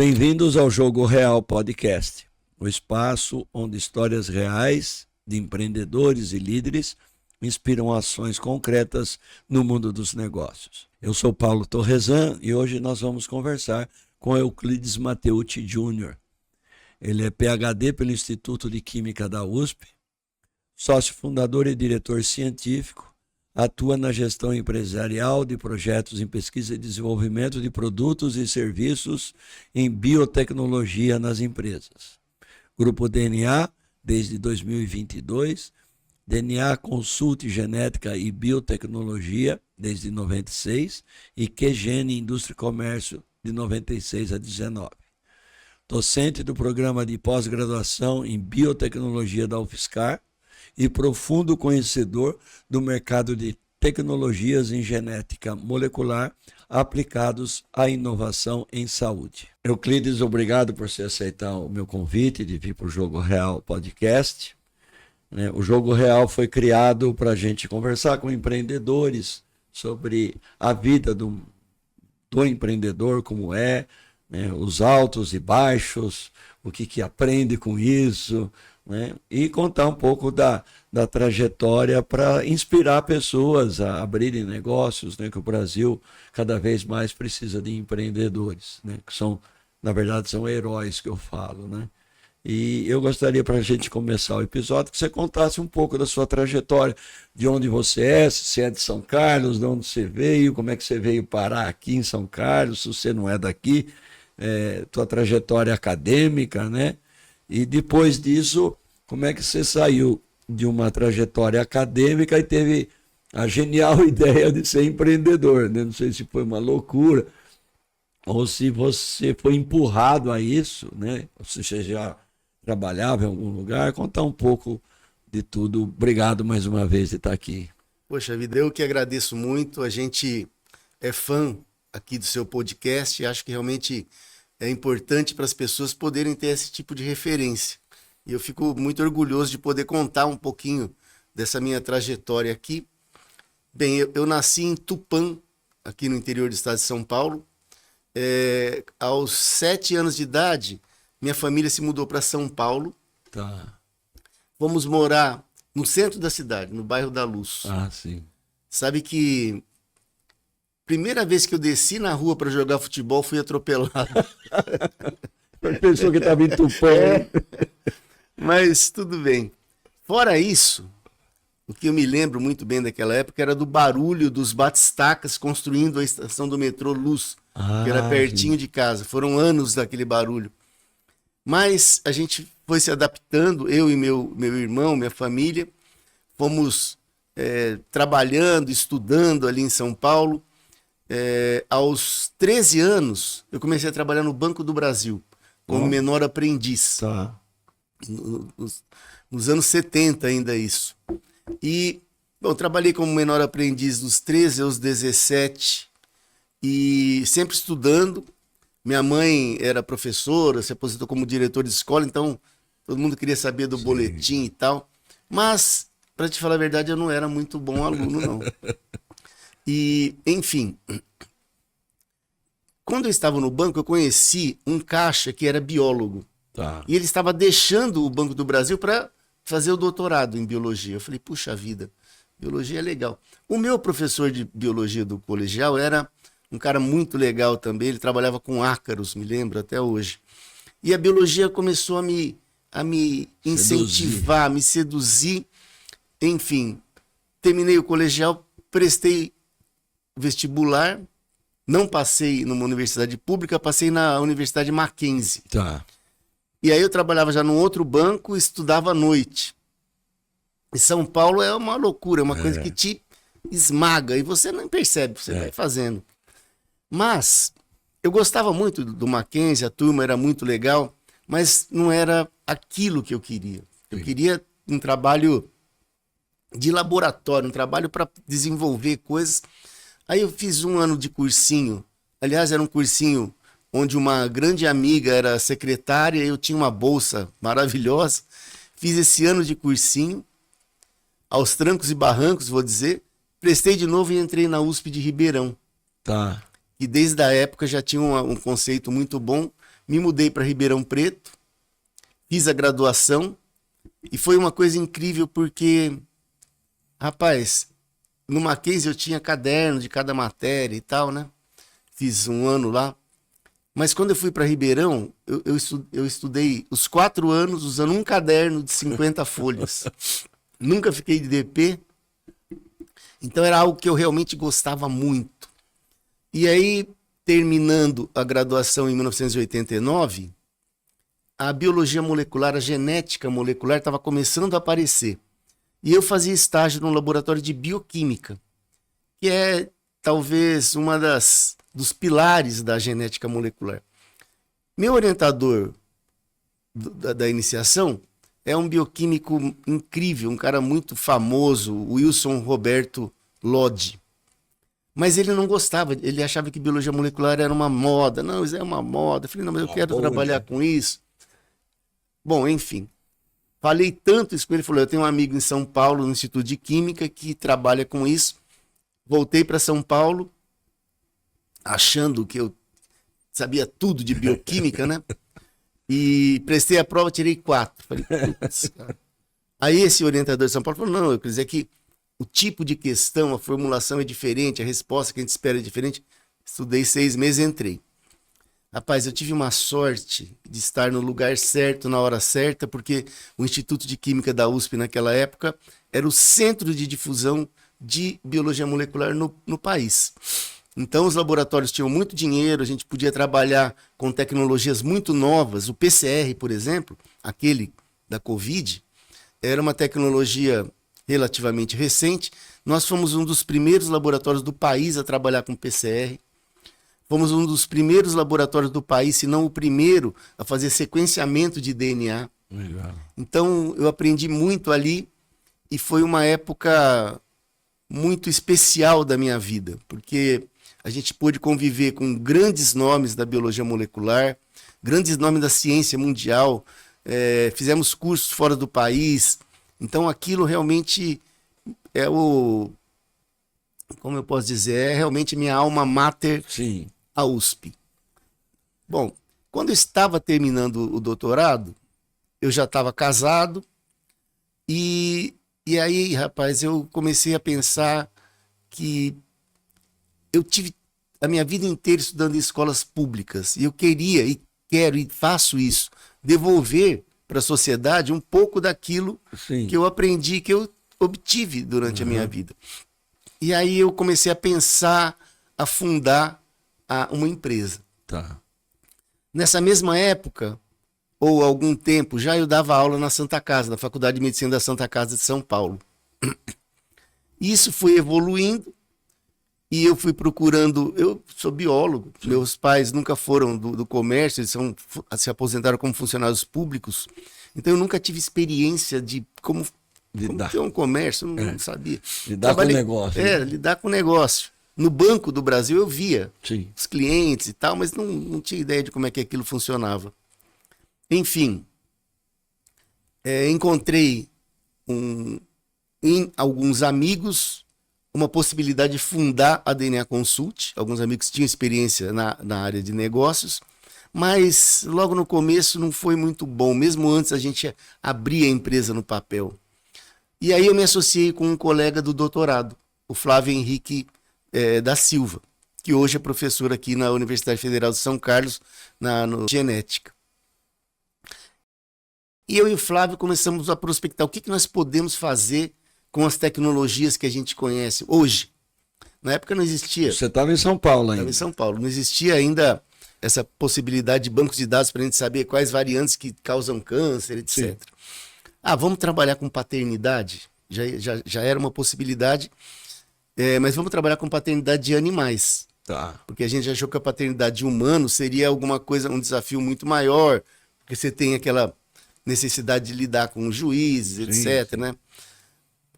Bem-vindos ao Jogo Real Podcast, o espaço onde histórias reais de empreendedores e líderes inspiram ações concretas no mundo dos negócios. Eu sou Paulo Torresan e hoje nós vamos conversar com Euclides Mateucci Jr. Ele é PhD pelo Instituto de Química da USP, sócio fundador e diretor científico, atua na gestão empresarial de projetos em pesquisa e desenvolvimento de produtos e serviços em biotecnologia nas empresas. Grupo DNA, desde 2022, DNA Consult Genética e Biotecnologia, desde 96, e QGene Indústria e Comércio, de 96 a 19. Docente do programa de pós-graduação em biotecnologia da UFSCar, e profundo conhecedor do mercado de tecnologias em genética molecular aplicados à inovação em saúde. Euclides, obrigado por você aceitar o meu convite de vir para o Jogo Real Podcast. O Jogo Real foi criado para a gente conversar com empreendedores sobre a vida do empreendedor, como é, os altos e baixos, o que aprende com isso, e contar um pouco da trajetória para inspirar pessoas a abrirem negócios, que o Brasil cada vez mais precisa de empreendedores, que são, na verdade, são heróis que eu falo. E eu gostaria, para a gente começar o episódio, que você contasse um pouco da sua trajetória, de onde você é, se você é de São Carlos, de onde você veio, como é que você veio parar aqui em São Carlos, se você não é daqui, tua trajetória acadêmica, E depois disso, como é que você saiu de uma trajetória acadêmica e teve a genial ideia de ser empreendedor, Não sei se foi uma loucura ou se você foi empurrado a isso, Ou se você já trabalhava em algum lugar. Contar um pouco de tudo. Obrigado mais uma vez de estar aqui. Poxa vida, eu que agradeço muito. A gente é fã aqui do seu podcast e acho que realmente é importante para as pessoas poderem ter esse tipo de referência. E eu fico muito orgulhoso de poder contar um pouquinho dessa minha trajetória aqui. Bem, eu nasci em Tupã, aqui no interior do estado de São Paulo. Aos 7 anos de idade, minha família se mudou para São Paulo. Tá. Fomos morar no centro da cidade, no bairro da Luz. Ah, sim. Sabe que primeira vez que eu desci na rua para jogar futebol, fui atropelado. Pensou que estava em Tupã. Mas tudo bem. Fora isso, o que eu me lembro muito bem daquela época era do barulho dos batistacas construindo a estação do metrô Luz, que era pertinho de casa. Foram anos daquele barulho. Mas a gente foi se adaptando, eu e meu irmão, minha família, fomos trabalhando, estudando ali em São Paulo. Aos 13 anos, eu comecei a trabalhar no Banco do Brasil, como menor aprendiz. Tá. Nos anos 70 ainda isso. E, bom, trabalhei como menor aprendiz dos 13 aos 17 e sempre estudando. Minha mãe era professora, se aposentou como diretor de escola, então todo mundo queria saber do boletim e tal. Mas, para te falar a verdade, eu não era muito bom aluno, não. E, enfim, quando eu estava no banco, eu conheci um caixa que era biólogo. Tá. E ele estava deixando o Banco do Brasil para fazer o doutorado em biologia. Eu falei, puxa vida, biologia é legal. O meu professor de biologia do colegial era um cara muito legal também. Ele trabalhava com ácaros, me lembro até hoje. E a biologia começou a me incentivar, me seduzir. Enfim, terminei o colegial, prestei vestibular, não passei numa universidade pública, passei na Universidade Mackenzie. Tá. E aí eu trabalhava já num outro banco e estudava à noite. E São Paulo é uma loucura, é uma coisa que te esmaga e você não percebe, você vai fazendo. Mas eu gostava muito do Mackenzie, a turma era muito legal, mas não era aquilo que eu queria. Eu queria um trabalho de laboratório, um trabalho para desenvolver coisas. Aí eu fiz um ano de cursinho, aliás, era um cursinho onde uma grande amiga era secretária, eu tinha uma bolsa maravilhosa. Fiz esse ano de cursinho, aos trancos e barrancos, vou dizer. Prestei de novo e entrei na USP de Ribeirão. Tá. E desde a época já tinha um conceito muito bom, me mudei para Ribeirão Preto, fiz a graduação e foi uma coisa incrível porque, rapaz, no Mackenzie eu tinha caderno de cada matéria e tal, né? Fiz um ano lá. Mas quando eu fui para Ribeirão, eu estudei os 4 anos usando um caderno de 50 folhas. Nunca fiquei de DP. Então era algo que eu realmente gostava muito. E aí, terminando a graduação em 1989, a biologia molecular, a genética molecular estava começando a aparecer. E eu fazia estágio num laboratório de bioquímica, que é talvez uma dos pilares da genética molecular. Meu orientador da iniciação é um bioquímico incrível, um cara muito famoso, Wilson Roberto Lodge. Mas ele não gostava, ele achava que biologia molecular era uma moda. Não, isso é uma moda. Eu falei, não, mas eu quero trabalhar com isso. Bom, enfim. Falei tanto isso com ele, ele falou, eu tenho um amigo em São Paulo, no Instituto de Química, que trabalha com isso. Voltei para São Paulo, achando que eu sabia tudo de bioquímica, né? E prestei a prova, tirei 4. Falei, putz, cara. Aí esse orientador de São Paulo falou, não, eu quero dizer que o tipo de questão, a formulação é diferente, a resposta que a gente espera é diferente. Estudei 6 meses e entrei. Rapaz, eu tive uma sorte de estar no lugar certo, na hora certa, porque o Instituto de Química da USP naquela época era o centro de difusão de biologia molecular no país. Então os laboratórios tinham muito dinheiro, a gente podia trabalhar com tecnologias muito novas. O PCR, por exemplo, aquele da Covid, era uma tecnologia relativamente recente. Nós fomos um dos primeiros laboratórios do país a trabalhar com PCR. Fomos um dos primeiros laboratórios do país, se não o primeiro, a fazer sequenciamento de DNA. Legal. Então eu aprendi muito ali e foi uma época muito especial da minha vida, porque a gente pôde conviver com grandes nomes da biologia molecular, grandes nomes da ciência mundial, fizemos cursos fora do país. Então aquilo realmente é como eu posso dizer, é realmente minha alma mater, Sim. a USP. Bom, quando eu estava terminando o doutorado, eu já estava casado e aí, rapaz, eu comecei a pensar que eu tive a minha vida inteira estudando em escolas públicas e eu queria e quero e faço isso, devolver para a sociedade um pouco daquilo Sim. que eu aprendi, que eu obtive durante a minha vida. E aí eu comecei a pensar, a fundar uma empresa. Tá. Nessa mesma época, ou algum tempo, já eu dava aula na Santa Casa, na Faculdade de Medicina da Santa Casa de São Paulo. Isso foi evoluindo e eu fui procurando. Eu sou biólogo, meus pais nunca foram do comércio, eles se aposentaram como funcionários públicos, então eu nunca tive experiência de como ter um comércio, não sabia. Lidar com negócio. Lidar com negócio. No Banco do Brasil eu via Sim. os clientes e tal, mas não tinha ideia de como é que aquilo funcionava. Enfim, encontrei em alguns amigos uma possibilidade de fundar a DNA Consult. Alguns amigos tinham experiência na área de negócios, mas logo no começo não foi muito bom, mesmo antes a gente abrir a empresa no papel. E aí eu me associei com um colega do doutorado, o Flávio Henrique da Silva, que hoje é professor aqui na Universidade Federal de São Carlos, no Genética. E eu e o Flávio começamos a prospectar o que nós podemos fazer com as tecnologias que a gente conhece hoje. Na época não existia. Você estava em São Paulo ainda. Estava em São Paulo. Não existia ainda essa possibilidade de bancos de dados para a gente saber quais variantes que causam câncer, etc. Sim. Vamos trabalhar com paternidade? Já era uma possibilidade. Mas vamos trabalhar com paternidade de animais. Tá. Porque a gente achou que a paternidade de humanos seria alguma coisa, um desafio muito maior, porque você tem aquela necessidade de lidar com os juízes, etc. Sim. Né?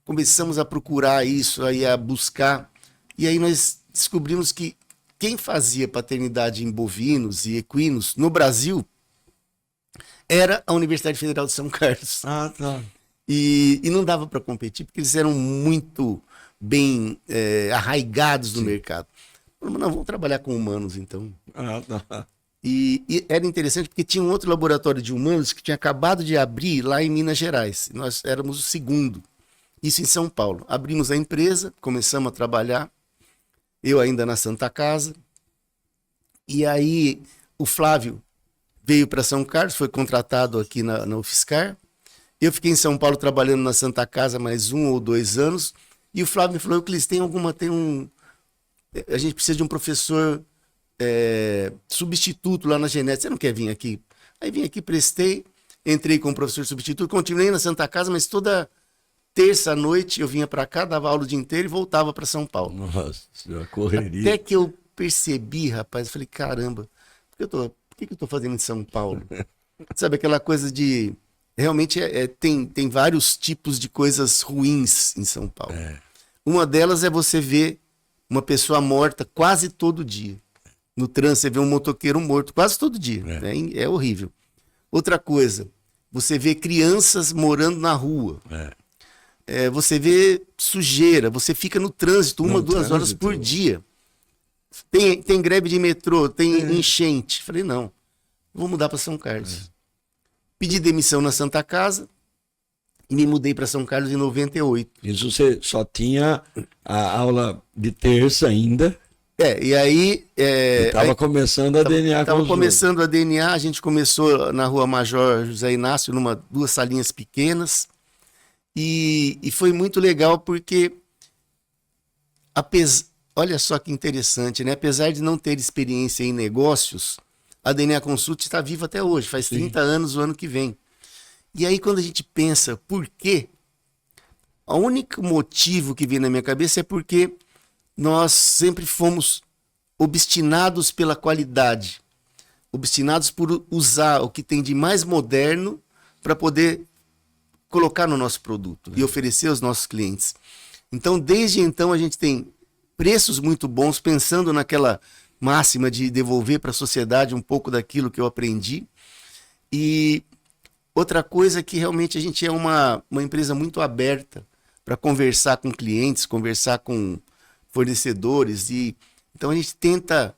Começamos a procurar isso, aí a buscar, e aí nós descobrimos que quem fazia paternidade em bovinos e equinos no Brasil era a Universidade Federal de São Carlos. Tá. E não dava para competir, porque eles eram muito bem arraigados no mercado. Falamos, não, vamos trabalhar com humanos, então. Tá. E era interessante porque tinha um outro laboratório de humanos que tinha acabado de abrir lá em Minas Gerais. Nós éramos o segundo. Isso em São Paulo. Abrimos a empresa, começamos a trabalhar. Eu ainda na Santa Casa. E aí o Flávio veio para São Carlos, foi contratado aqui na UFSCar. Eu fiquei em São Paulo trabalhando na Santa Casa mais 1 ou 2 anos. E o Flávio me falou, Euclides, a gente precisa de um professor substituto lá na genética. Você não quer vir aqui? Aí vim aqui, prestei, entrei como professor substituto, continuei na Santa Casa, mas toda terça-noite eu vinha para cá, dava aula o dia inteiro e voltava para São Paulo. Nossa, correria. Até que eu percebi, rapaz, eu falei, caramba, por que eu tô fazendo em São Paulo? Sabe, aquela coisa de... Realmente tem vários tipos de coisas ruins em São Paulo. Uma delas é você ver uma pessoa morta quase todo dia. No trânsito, você vê um motoqueiro morto quase todo dia. É horrível. Outra coisa, você vê crianças morando na rua. Você vê sujeira, você fica no trânsito 1, 2 horas por dia. Tem greve de metrô, tem enchente. Falei, não, vou mudar para São Carlos. Pedi demissão na Santa Casa e me mudei para São Carlos em 98. Isso você só tinha a aula de terça ainda. E aí... Estava começando a DNA. Estava começando a DNA, a gente começou na Rua Major José Inácio, 2 salinhas pequenas. E foi muito legal porque, olha só que interessante, né? Apesar de não ter experiência em negócios, a DNA Consult está viva até hoje, faz 30 anos o ano que vem. E aí quando a gente pensa por quê, o único motivo que vem na minha cabeça é porque nós sempre fomos obstinados pela qualidade, obstinados por usar o que tem de mais moderno para poder colocar no nosso produto e oferecer aos nossos clientes. Então, desde então, a gente tem preços muito bons, pensando naquela máxima de devolver para a sociedade um pouco daquilo que eu aprendi. E outra coisa é que realmente a gente é uma empresa muito aberta para conversar com clientes, conversar com fornecedores. Então, a gente tenta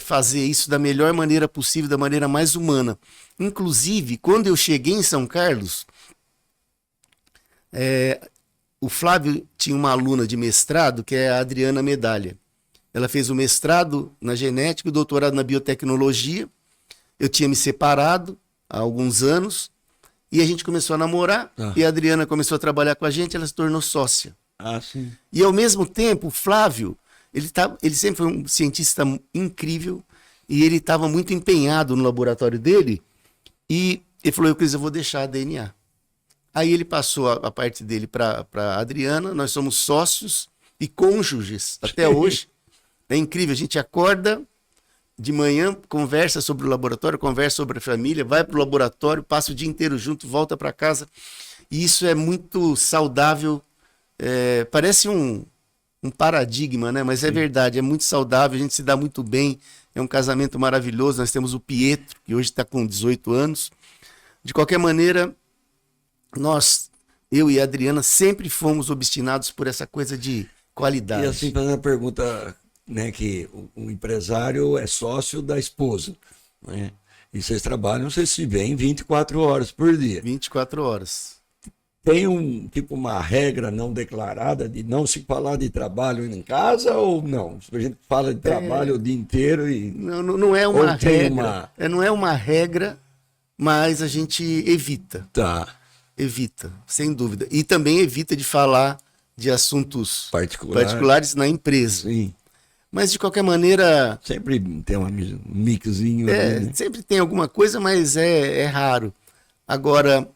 fazer isso da melhor maneira possível, da maneira mais humana. Inclusive, quando eu cheguei em São Carlos... o Flávio tinha uma aluna de mestrado, que é a Adriana Medalha. Ela fez o mestrado na genética e o doutorado na biotecnologia. Eu tinha me separado há alguns anos e a gente começou a namorar. E a Adriana começou a trabalhar com a gente, ela se tornou sócia. Sim. E ao mesmo tempo, o Flávio, ele sempre foi um cientista incrível e ele estava muito empenhado no laboratório dele. E ele falou, Euclides, eu vou deixar a DNA. Aí ele passou a parte dele para a Adriana, nós somos sócios e cônjuges até hoje. É incrível, a gente acorda de manhã, conversa sobre o laboratório, conversa sobre a família, vai para o laboratório, passa o dia inteiro junto, volta para casa. E isso é muito saudável, parece um paradigma, né? Mas é verdade, é muito saudável, a gente se dá muito bem, é um casamento maravilhoso. Nós temos o Pietro, que hoje está com 18 anos. De qualquer maneira... eu e a Adriana sempre fomos obstinados por essa coisa de qualidade. E assim, fazendo a pergunta, né, que o empresário é sócio da esposa, né? E vocês trabalham, vocês se veem 24 horas por dia. 24 horas. Tem uma regra não declarada de não se falar de trabalho em casa ou não? A gente fala de trabalho o dia inteiro e... Não é uma regra. Não é uma regra, mas a gente evita. Evita, sem dúvida. E também evita de falar de assuntos particulares na empresa. Sim. Mas, de qualquer maneira... Sempre tem um mixzinho. Né? Sempre tem alguma coisa, mas é raro. Agora,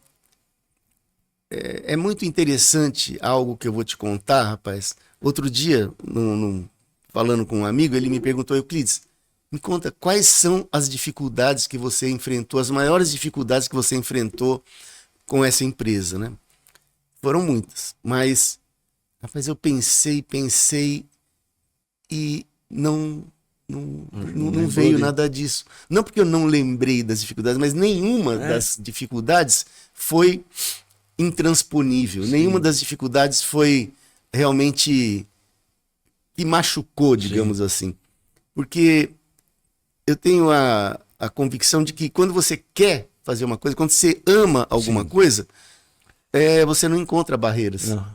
é muito interessante algo que eu vou te contar, rapaz. Outro dia, falando com um amigo, ele me perguntou, Euclides, me conta quais são as dificuldades que você enfrentou, as maiores dificuldades que você enfrentou com essa empresa, né? Foram muitas, mas, rapaz, eu pensei e não veio nada disso. Não porque eu não lembrei das dificuldades, mas nenhuma das dificuldades foi intransponível. Sim. Nenhuma das dificuldades foi realmente que machucou, digamos assim. Porque eu tenho a convicção de que quando você quer fazer uma coisa, quando você ama alguma coisa, você não encontra barreiras. Não,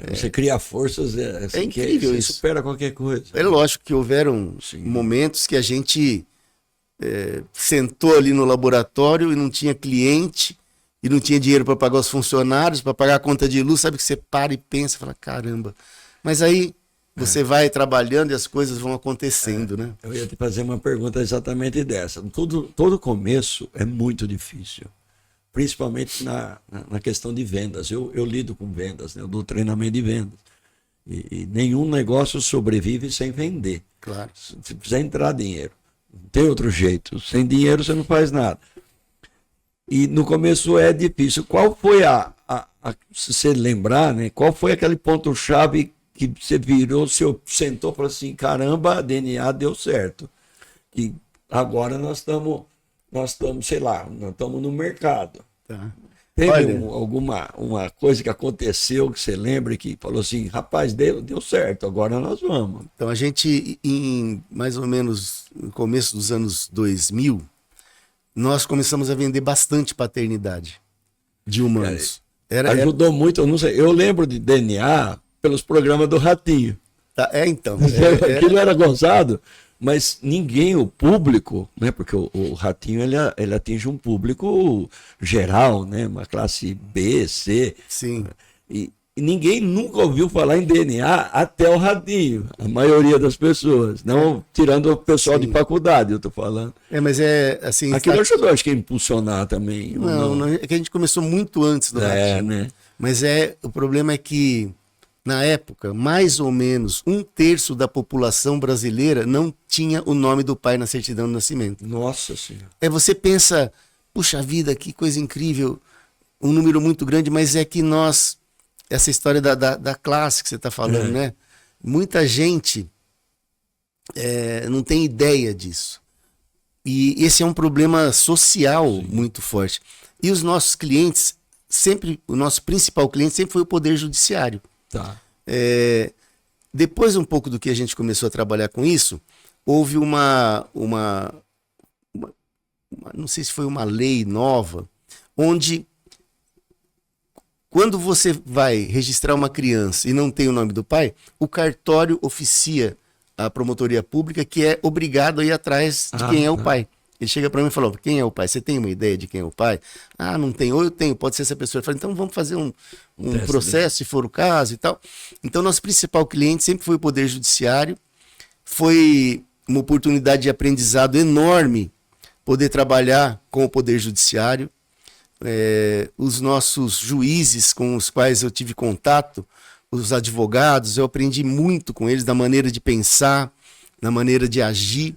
você cria forças, assim, incrível que isso. supera qualquer coisa. É lógico que houveram momentos que a gente sentou ali no laboratório e não tinha cliente, e não tinha dinheiro para pagar os funcionários, para pagar a conta de luz, sabe que você para e pensa, fala, caramba. Mas aí você vai trabalhando e as coisas vão acontecendo, né? Eu ia te fazer uma pergunta exatamente dessa. Todo começo é muito difícil, principalmente na questão de vendas. Eu lido com vendas, né? Eu dou treinamento de vendas. E nenhum negócio sobrevive sem vender. Claro. Se precisar entrar dinheiro. Não tem outro jeito. Sem dinheiro você não faz nada. E no começo é difícil. Qual foi se você lembrar, né? Qual foi aquele ponto-chave que você virou, sentou e falou assim, caramba, a DNA deu certo. E agora nós estamos, sei lá, nós estamos no mercado. Tá. Teve alguma uma coisa que aconteceu que você lembra que falou assim, rapaz, deu certo, agora nós vamos. Então a gente, em mais ou menos no começo dos anos 2000, nós começamos a vender bastante paternidade de humanos. Ajudou muito, eu não sei, eu lembro de DNA pelos programas do Ratinho. Tá, então. Aquilo era gozado, mas ninguém, o público, né? Porque o Ratinho ele atinge um público geral, né? Uma classe B, C. Sim. E ninguém nunca ouviu falar em DNA até o Ratinho, a maioria das pessoas. Não tirando o pessoal de faculdade, eu tô falando. Mas é assim. Aquilo ajudou, acho que a impulsionar também. Não, é que a gente começou muito antes do Ratinho. Né? Mas o problema é que, na época, mais ou menos 1/3 da população brasileira não tinha o nome do pai na certidão de nascimento. Nossa Senhora. Você pensa, puxa vida, que coisa incrível, um número muito grande, mas é que essa história da classe que você está falando, né? Muita gente não tem ideia disso. E esse é um problema social muito forte. E os nossos clientes, o nosso principal cliente sempre foi o Poder Judiciário. Tá. Depois um pouco do que a gente começou a trabalhar com isso, houve não sei se foi uma lei nova, onde quando você vai registrar uma criança e não tem o nome do pai, o cartório oficia a promotoria pública que é obrigado a ir atrás de quem é o pai. Ele chega para mim e falou, quem é o pai? Você tem uma ideia de quem é o pai? Ah, não tenho. Ou eu tenho, pode ser essa pessoa. Eu falei, então vamos fazer um processo, se for o caso e tal. Então, nosso principal cliente sempre foi o Poder Judiciário. Foi uma oportunidade de aprendizado enorme poder trabalhar com o Poder Judiciário. Os nossos juízes com os quais eu tive contato, os advogados, eu aprendi muito com eles, da maneira de pensar, na maneira de agir.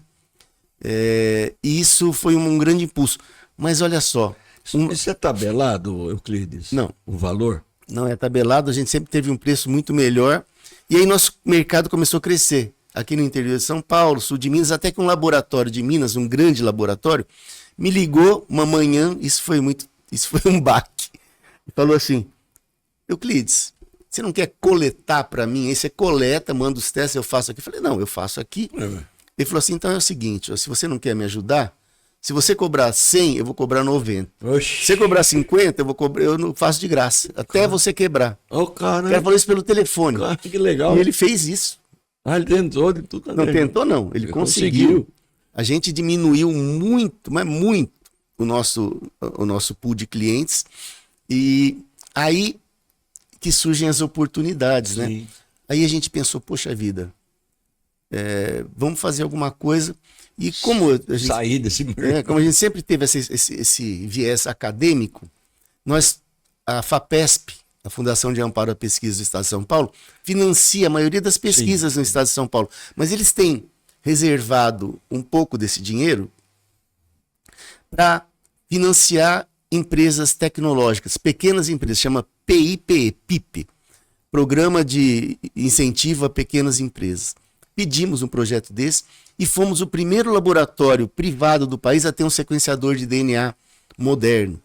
E isso foi um grande impulso. Mas olha só. Isso é tabelado, Euclides? Não. O valor? Não é tabelado, a gente sempre teve um preço muito melhor. E aí nosso mercado começou a crescer. Aqui no interior de São Paulo, sul de Minas, até que um laboratório de Minas, um grande laboratório, me ligou uma manhã, isso foi um baque. E falou assim, Euclides, você não quer coletar para mim? Aí você coleta, manda os testes, eu faço aqui. Eu falei, não, eu faço aqui. Ele falou assim, então é o seguinte, se você não quer me ajudar, se você cobrar 100, eu vou cobrar 90. Oxi. Se você cobrar 50, eu não faço de graça, até você quebrar. O cara falou isso pelo telefone. Cara, que legal. E ele fez isso. Ele tentou de tudo. Não tentou, não. Ele conseguiu. A gente diminuiu muito, mas muito, o nosso pool de clientes. E aí que surgem as oportunidades, né? Aí a gente pensou, poxa vida, vamos fazer alguma coisa. E como a gente, sair desse mercado. Como a gente sempre teve esse viés acadêmico, a FAPESP, a Fundação de Amparo à Pesquisa do Estado de São Paulo, financia a maioria das pesquisas no Estado de São Paulo. Mas eles têm reservado um pouco desse dinheiro para financiar empresas tecnológicas, pequenas empresas, chama PIP, Programa de Incentivo a Pequenas Empresas. Pedimos um projeto desse e fomos o primeiro laboratório privado do país a ter um sequenciador de DNA moderno.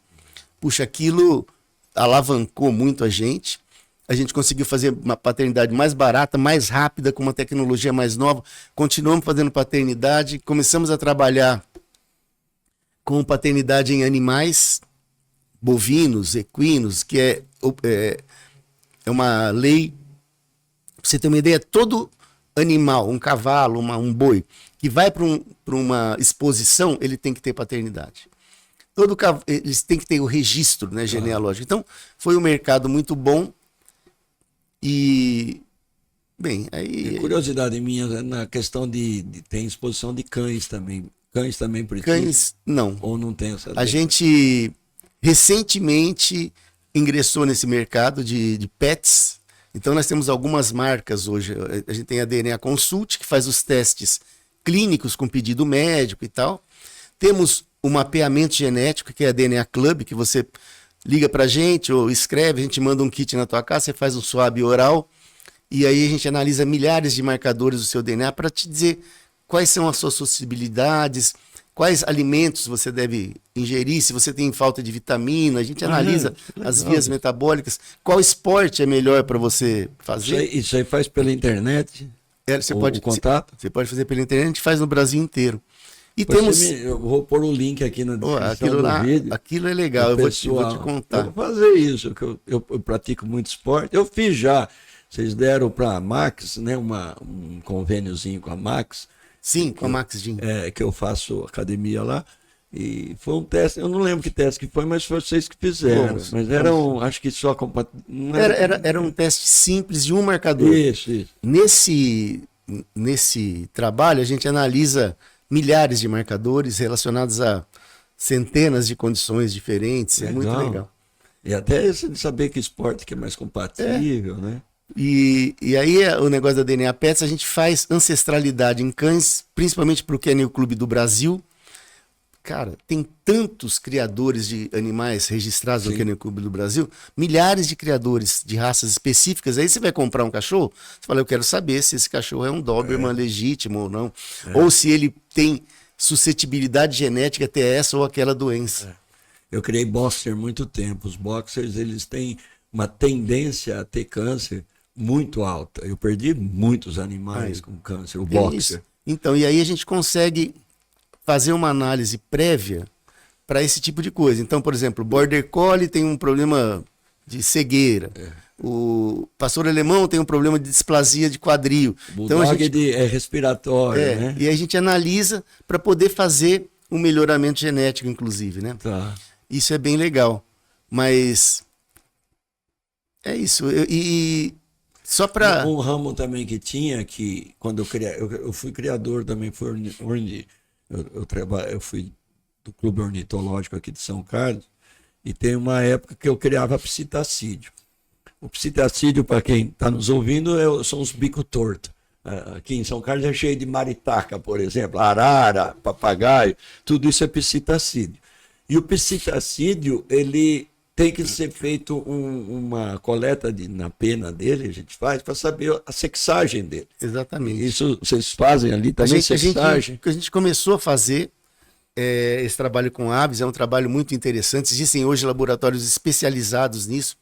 Puxa, aquilo alavancou muito a gente. A gente conseguiu fazer uma paternidade mais barata, mais rápida, com uma tecnologia mais nova. Continuamos fazendo paternidade. Começamos a trabalhar com paternidade em animais bovinos, equinos, que é uma lei. Pra você ter uma ideia, todo animal, um cavalo, um boi, que vai para uma exposição, ele tem que ter paternidade. Eles têm que ter o registro, né, genealógico. Então, foi um mercado muito bom. E, bem, aí... Tem curiosidade minha, na questão tem exposição de cães também. Cães também precisam? Cães, não. Ou não tem essa... A gente recentemente ingressou nesse mercado de pets. Então, nós temos algumas marcas hoje. A gente tem a DNA Consult, que faz os testes clínicos com pedido médico e tal. Temos o mapeamento genético, que é a DNA Club, que você liga pra gente ou escreve, a gente manda um kit na tua casa, você faz um swab oral e aí a gente analisa milhares de marcadores do seu DNA para te dizer quais são as suas suscetibilidades, quais alimentos você deve ingerir, se você tem falta de vitamina, a gente analisa as vias metabólicas, qual esporte é melhor para você fazer. Isso aí faz pela internet? O contato? Você pode fazer pela internet, a gente faz no Brasil inteiro. E eu vou pôr o link aqui na descrição do vídeo. Aquilo é legal, eu vou te contar. Eu vou fazer isso, que eu pratico muito esporte. Eu fiz já. Vocês deram para a Max, né, um convêniozinho com a Max. Sim, com a Max Gym. Que eu faço academia lá. E foi um teste, eu não lembro que teste que foi, mas foi vocês que fizeram. Mas acho que só... Era um teste simples de um marcador. Isso. Nesse trabalho, a gente analisa milhares de marcadores relacionados a centenas de condições diferentes. Legal. É muito legal. E até de saber que esporte que é mais compatível, né? E aí o negócio da DNA Pets, a gente faz ancestralidade em cães, principalmente para o Kennel Clube do Brasil. Cara, tem tantos criadores de animais registrados no Kennel Clube do Brasil, milhares de criadores de raças específicas. Aí você vai comprar um cachorro, você fala, eu quero saber se esse cachorro é um Doberman legítimo ou não. Ou se ele tem suscetibilidade genética a ter essa ou aquela doença. Eu criei boxer há muito tempo. Os boxers, eles têm uma tendência a ter câncer muito alta. Eu perdi muitos animais com câncer, o boxer. Então, e aí a gente consegue fazer uma análise prévia para esse tipo de coisa. Então, por exemplo, o Border Collie tem um problema de cegueira. O pastor alemão tem um problema de displasia de quadril. Então, é respiratório, né? E aí a gente analisa para poder fazer um melhoramento genético, inclusive, né? Tá. Isso é bem legal. Mas é isso. E só para... Um ramo também que tinha, que quando eu fui criador também, eu fui do Clube Ornitológico aqui de São Carlos, e tem uma época que eu criava psitacídeo. O psitacídeo, para quem está nos ouvindo, são os bico torto. Aqui em São Carlos é cheio de maritaca, por exemplo, arara, papagaio, tudo isso é psitacídeo. E o psitacídeo, ele tem que ser feito uma coleta na pena dele, a gente faz, para saber a sexagem dele. Exatamente. Isso vocês fazem ali também, sexagem? A gente começou a fazer esse trabalho com aves, é um trabalho muito interessante. Existem hoje laboratórios especializados nisso,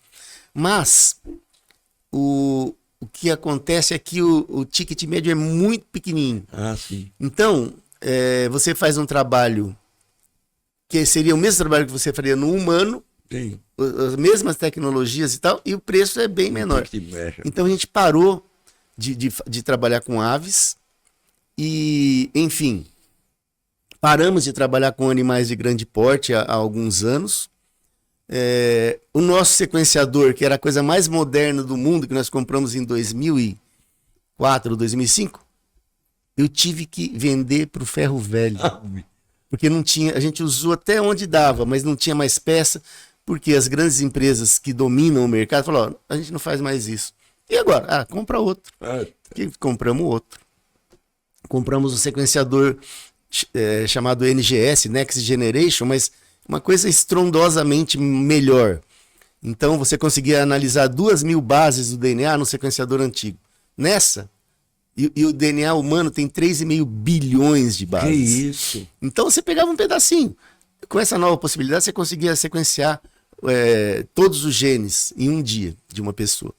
mas o que acontece é que o ticket médio é muito pequenininho. Sim. Então, você faz um trabalho que seria o mesmo trabalho que você faria no humano, Sim. As mesmas tecnologias e tal, e o preço é bem menor. Então a gente parou de trabalhar com aves e, enfim, paramos de trabalhar com animais de grande porte há alguns anos. O nosso sequenciador, que era a coisa mais moderna do mundo, que nós compramos em 2004, 2005, eu tive que vender para o ferro velho. Porque não tinha, a gente usou até onde dava, mas não tinha mais peça, porque as grandes empresas que dominam o mercado falaram, a gente não faz mais isso. E agora? Compra outro. Compramos outro. Compramos um sequenciador chamado NGS, Next Generation, mas uma coisa estrondosamente melhor. Então você conseguia analisar 2.000 bases do DNA no sequenciador antigo. Nessa, e o DNA humano tem 3,5 bilhões de bases. Que isso? Então você pegava um pedacinho. Com essa nova possibilidade, você conseguia sequenciar todos os genes em um dia de uma pessoa.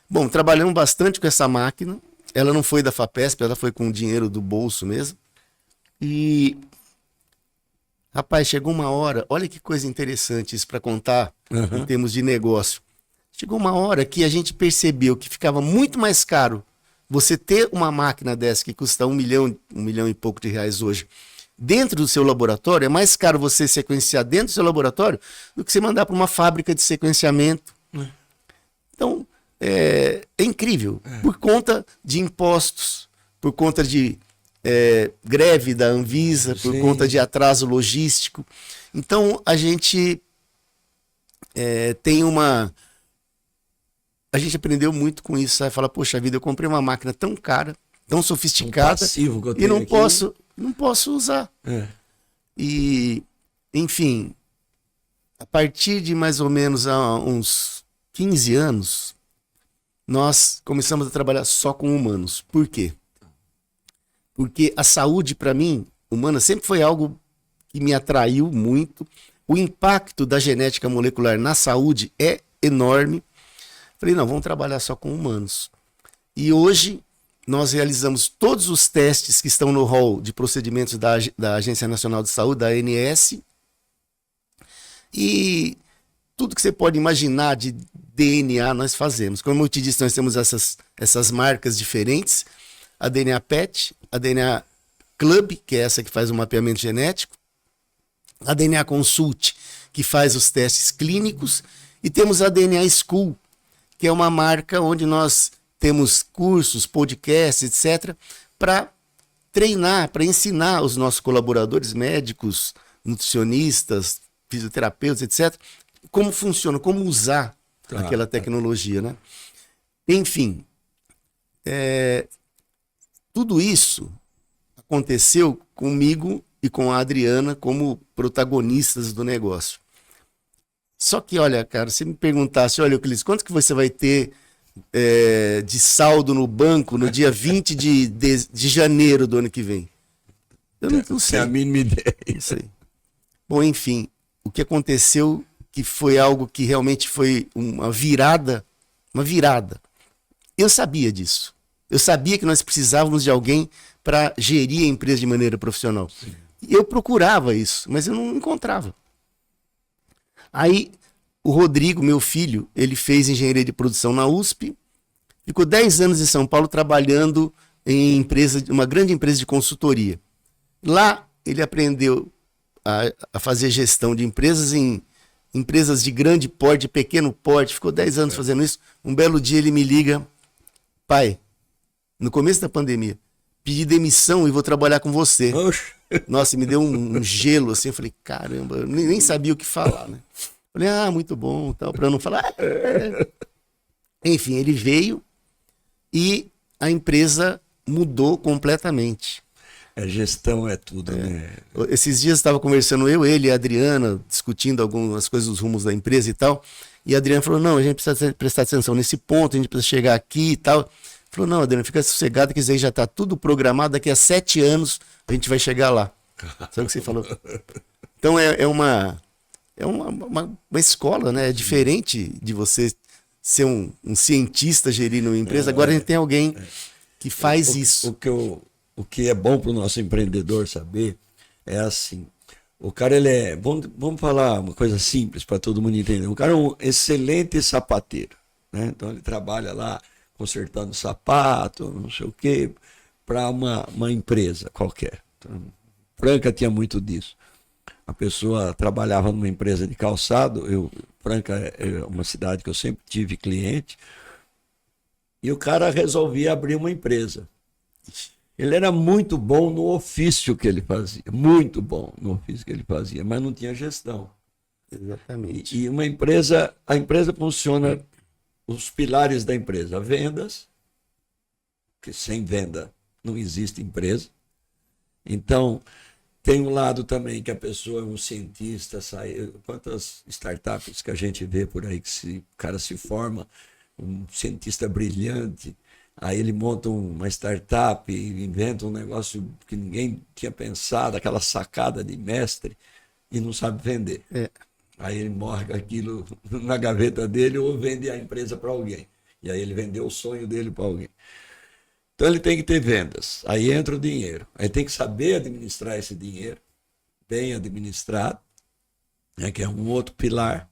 Bom, trabalhamos bastante com essa máquina. Ela não foi da FAPESP, ela foi com o dinheiro do bolso mesmo. E, rapaz, chegou uma hora, olha que coisa interessante isso para contar em termos de negócio. Chegou uma hora que a gente percebeu que ficava muito mais caro você ter uma máquina dessa que custa um milhão e pouco de reais hoje, dentro do seu laboratório. É mais caro você sequenciar dentro do seu laboratório do que você mandar para uma fábrica de sequenciamento. Então, é incrível. Por conta de impostos, por conta de greve da Anvisa, por conta de atraso logístico. Então, a gente tem uma... A gente aprendeu muito com isso, sabe? Fala, poxa vida, eu comprei uma máquina tão cara, tão sofisticada, e não posso usar. E, enfim, a partir de mais ou menos há uns 15 anos, nós começamos a trabalhar só com humanos. Por quê? Porque a saúde, para mim, humana, sempre foi algo que me atraiu muito. O impacto da genética molecular na saúde é enorme. Falei, não, vamos trabalhar só com humanos. E hoje nós realizamos todos os testes que estão no rol de procedimentos da Agência Nacional de Saúde, da ANS. E tudo que você pode imaginar de DNA nós fazemos. Como eu te disse, nós temos essas marcas diferentes. A DNA PET, a DNA Club, que é essa que faz o mapeamento genético. A DNA Consult, que faz os testes clínicos. E temos a DNA School, que é uma marca onde nós temos cursos, podcasts, etc., para treinar, para ensinar os nossos colaboradores médicos, nutricionistas, fisioterapeutas, etc., como funciona, como usar aquela tecnologia, né? Enfim, tudo isso aconteceu comigo e com a Adriana como protagonistas do negócio. Só que, olha, cara, se me perguntasse, olha, Euclides, quanto que você vai ter de saldo no banco no dia 20 de janeiro do ano que vem? Eu não sei. Tem a mínima ideia. Não sei. Bom, enfim, o que aconteceu que foi algo que realmente foi uma virada. Eu sabia disso. Eu sabia que nós precisávamos de alguém para gerir a empresa de maneira profissional. Sim. E eu procurava isso, mas eu não encontrava. Aí, o Rodrigo, meu filho, ele fez engenharia de produção na USP, ficou 10 anos em São Paulo trabalhando em uma grande empresa de consultoria. Lá, ele aprendeu a fazer gestão de empresas em empresas de grande porte, de pequeno porte, ficou 10 anos fazendo isso. Um belo dia ele me liga, pai, no começo da pandemia, pedi demissão e vou trabalhar com você. Oxe. Nossa, me deu um gelo assim, eu falei, caramba, eu nem sabia o que falar, né? Falei, muito bom, tal, para não falar. Enfim, ele veio e a empresa mudou completamente. A gestão é tudo, né? Esses dias estava conversando ele e a Adriana, discutindo algumas coisas dos rumos da empresa e tal, e a Adriana falou, não, a gente precisa prestar atenção nesse ponto, a gente precisa chegar aqui e tal. Falou, não, Adriana, fica sossegado que isso aí já está tudo programado, daqui a 7 anos a gente vai chegar lá. Sabe o que você falou? Então é uma escola, né? É diferente de você ser um cientista gerindo uma empresa. Agora a gente tem alguém que faz isso. O que é bom para o nosso empreendedor saber é assim. O cara, vamos falar uma coisa simples para todo mundo entender. O cara é um excelente sapateiro, né? Então ele trabalha lá consertando sapato, não sei o quê, para uma empresa qualquer. Então, Franca tinha muito disso. A pessoa trabalhava numa empresa de calçado, Franca é uma cidade que eu sempre tive cliente, e o cara resolvia abrir uma empresa. Ele era muito bom no ofício que ele fazia, muito bom no ofício que ele fazia, mas não tinha gestão. Exatamente. E a empresa funciona, os pilares da empresa, vendas, porque sem venda não existe empresa. Então, tem um lado também que a pessoa é um cientista, quantas startups que a gente vê por aí que o cara se forma, um cientista brilhante, aí ele monta uma startup, inventa um negócio que ninguém tinha pensado, aquela sacada de mestre, e não sabe vender. Aí ele morre aquilo na gaveta dele ou vende a empresa para alguém. E aí ele vendeu o sonho dele para alguém. Então ele tem que ter vendas. Aí entra o dinheiro. Aí tem que saber administrar esse dinheiro, bem administrado, né, que é um outro pilar,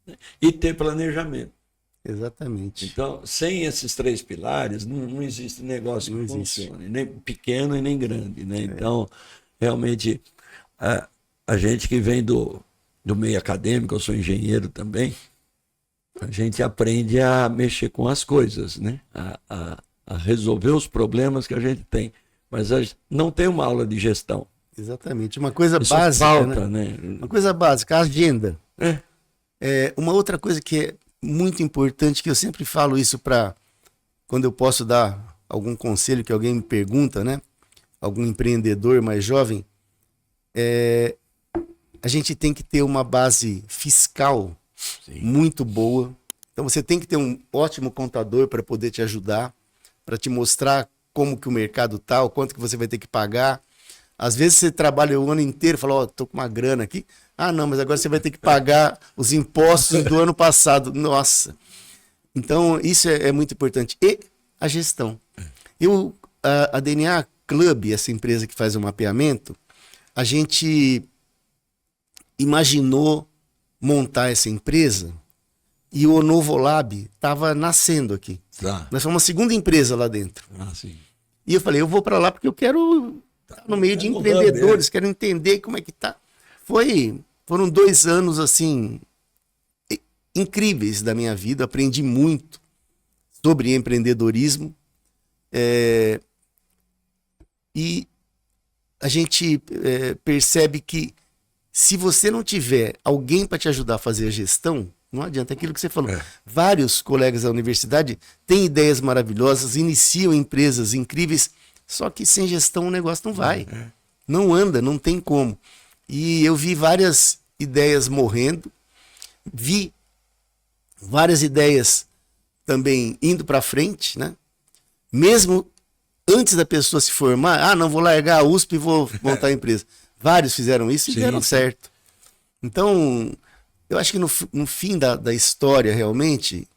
né, e ter planejamento. Exatamente. Então, sem esses 3 pilares, não existe negócio que funcione, nem pequeno e nem grande. Né? Então, realmente, a gente que vem do meio acadêmico, eu sou engenheiro também, a gente aprende a mexer com as coisas, né? A resolver os problemas que a gente tem. Mas a gente não tem uma aula de gestão. Exatamente. Uma coisa Isso básica, falta, né? né? Uma coisa básica, a agenda. Uma outra coisa que é muito importante, que eu sempre falo isso para quando eu posso dar algum conselho que alguém me pergunta, né? Algum empreendedor mais jovem, a gente tem que ter uma base fiscal muito boa. Então você tem que ter um ótimo contador para poder te ajudar, para te mostrar como que o mercado tá, o quanto que você vai ter que pagar. Às vezes você trabalha o ano inteiro e fala, ó, tô com uma grana aqui. Ah, não, mas agora você vai ter que pagar os impostos do ano passado. Nossa. Então, isso é muito importante. E a gestão. A DNA Club, essa empresa que faz o mapeamento, a gente imaginou montar essa empresa e o Novolab estava nascendo aqui. Tá. Nós somos uma segunda empresa lá dentro. Sim. E eu falei, eu vou para lá porque eu quero estar no meio de empreendedores, quero entender como é que tá. Foram 2 anos, assim, incríveis da minha vida. Aprendi muito sobre empreendedorismo. E a gente percebe que se você não tiver alguém para te ajudar a fazer a gestão, não adianta. Aquilo que você falou. Vários colegas da universidade têm ideias maravilhosas, iniciam empresas incríveis, só que sem gestão o negócio não vai. Não anda, não tem como. E eu vi várias ideias morrendo, vi várias ideias também indo para frente, né? Mesmo antes da pessoa se formar, não, vou largar a USP e vou montar a empresa. Vários fizeram isso e deram certo. Então, eu acho que no fim da história, realmente,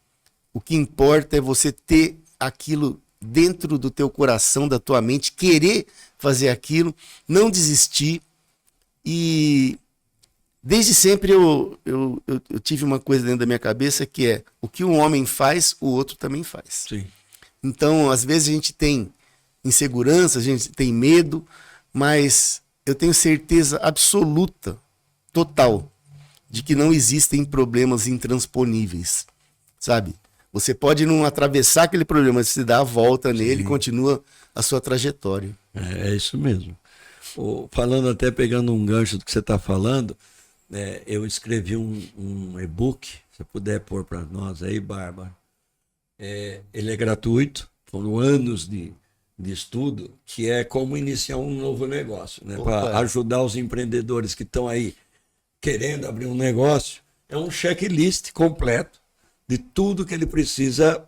o que importa é você ter aquilo dentro do teu coração, da tua mente, querer fazer aquilo, não desistir. E desde sempre eu tive uma coisa dentro da minha cabeça que é o que um homem faz, o outro também faz. Sim. Então, às vezes a gente tem insegurança, a gente tem medo, mas eu tenho certeza absoluta, total, de que não existem problemas intransponíveis, sabe? Você pode não atravessar aquele problema, mas você dá a volta nele e continua a sua trajetória. É isso mesmo. Falando até, pegando um gancho do que você está falando, eu escrevi um e-book, se puder pôr para nós aí, Bárbara. Ele é gratuito, foram anos de estudo, que é como iniciar um novo negócio, né? Para ajudar os empreendedores que estão aí querendo abrir um negócio. É um checklist completo de tudo que ele precisa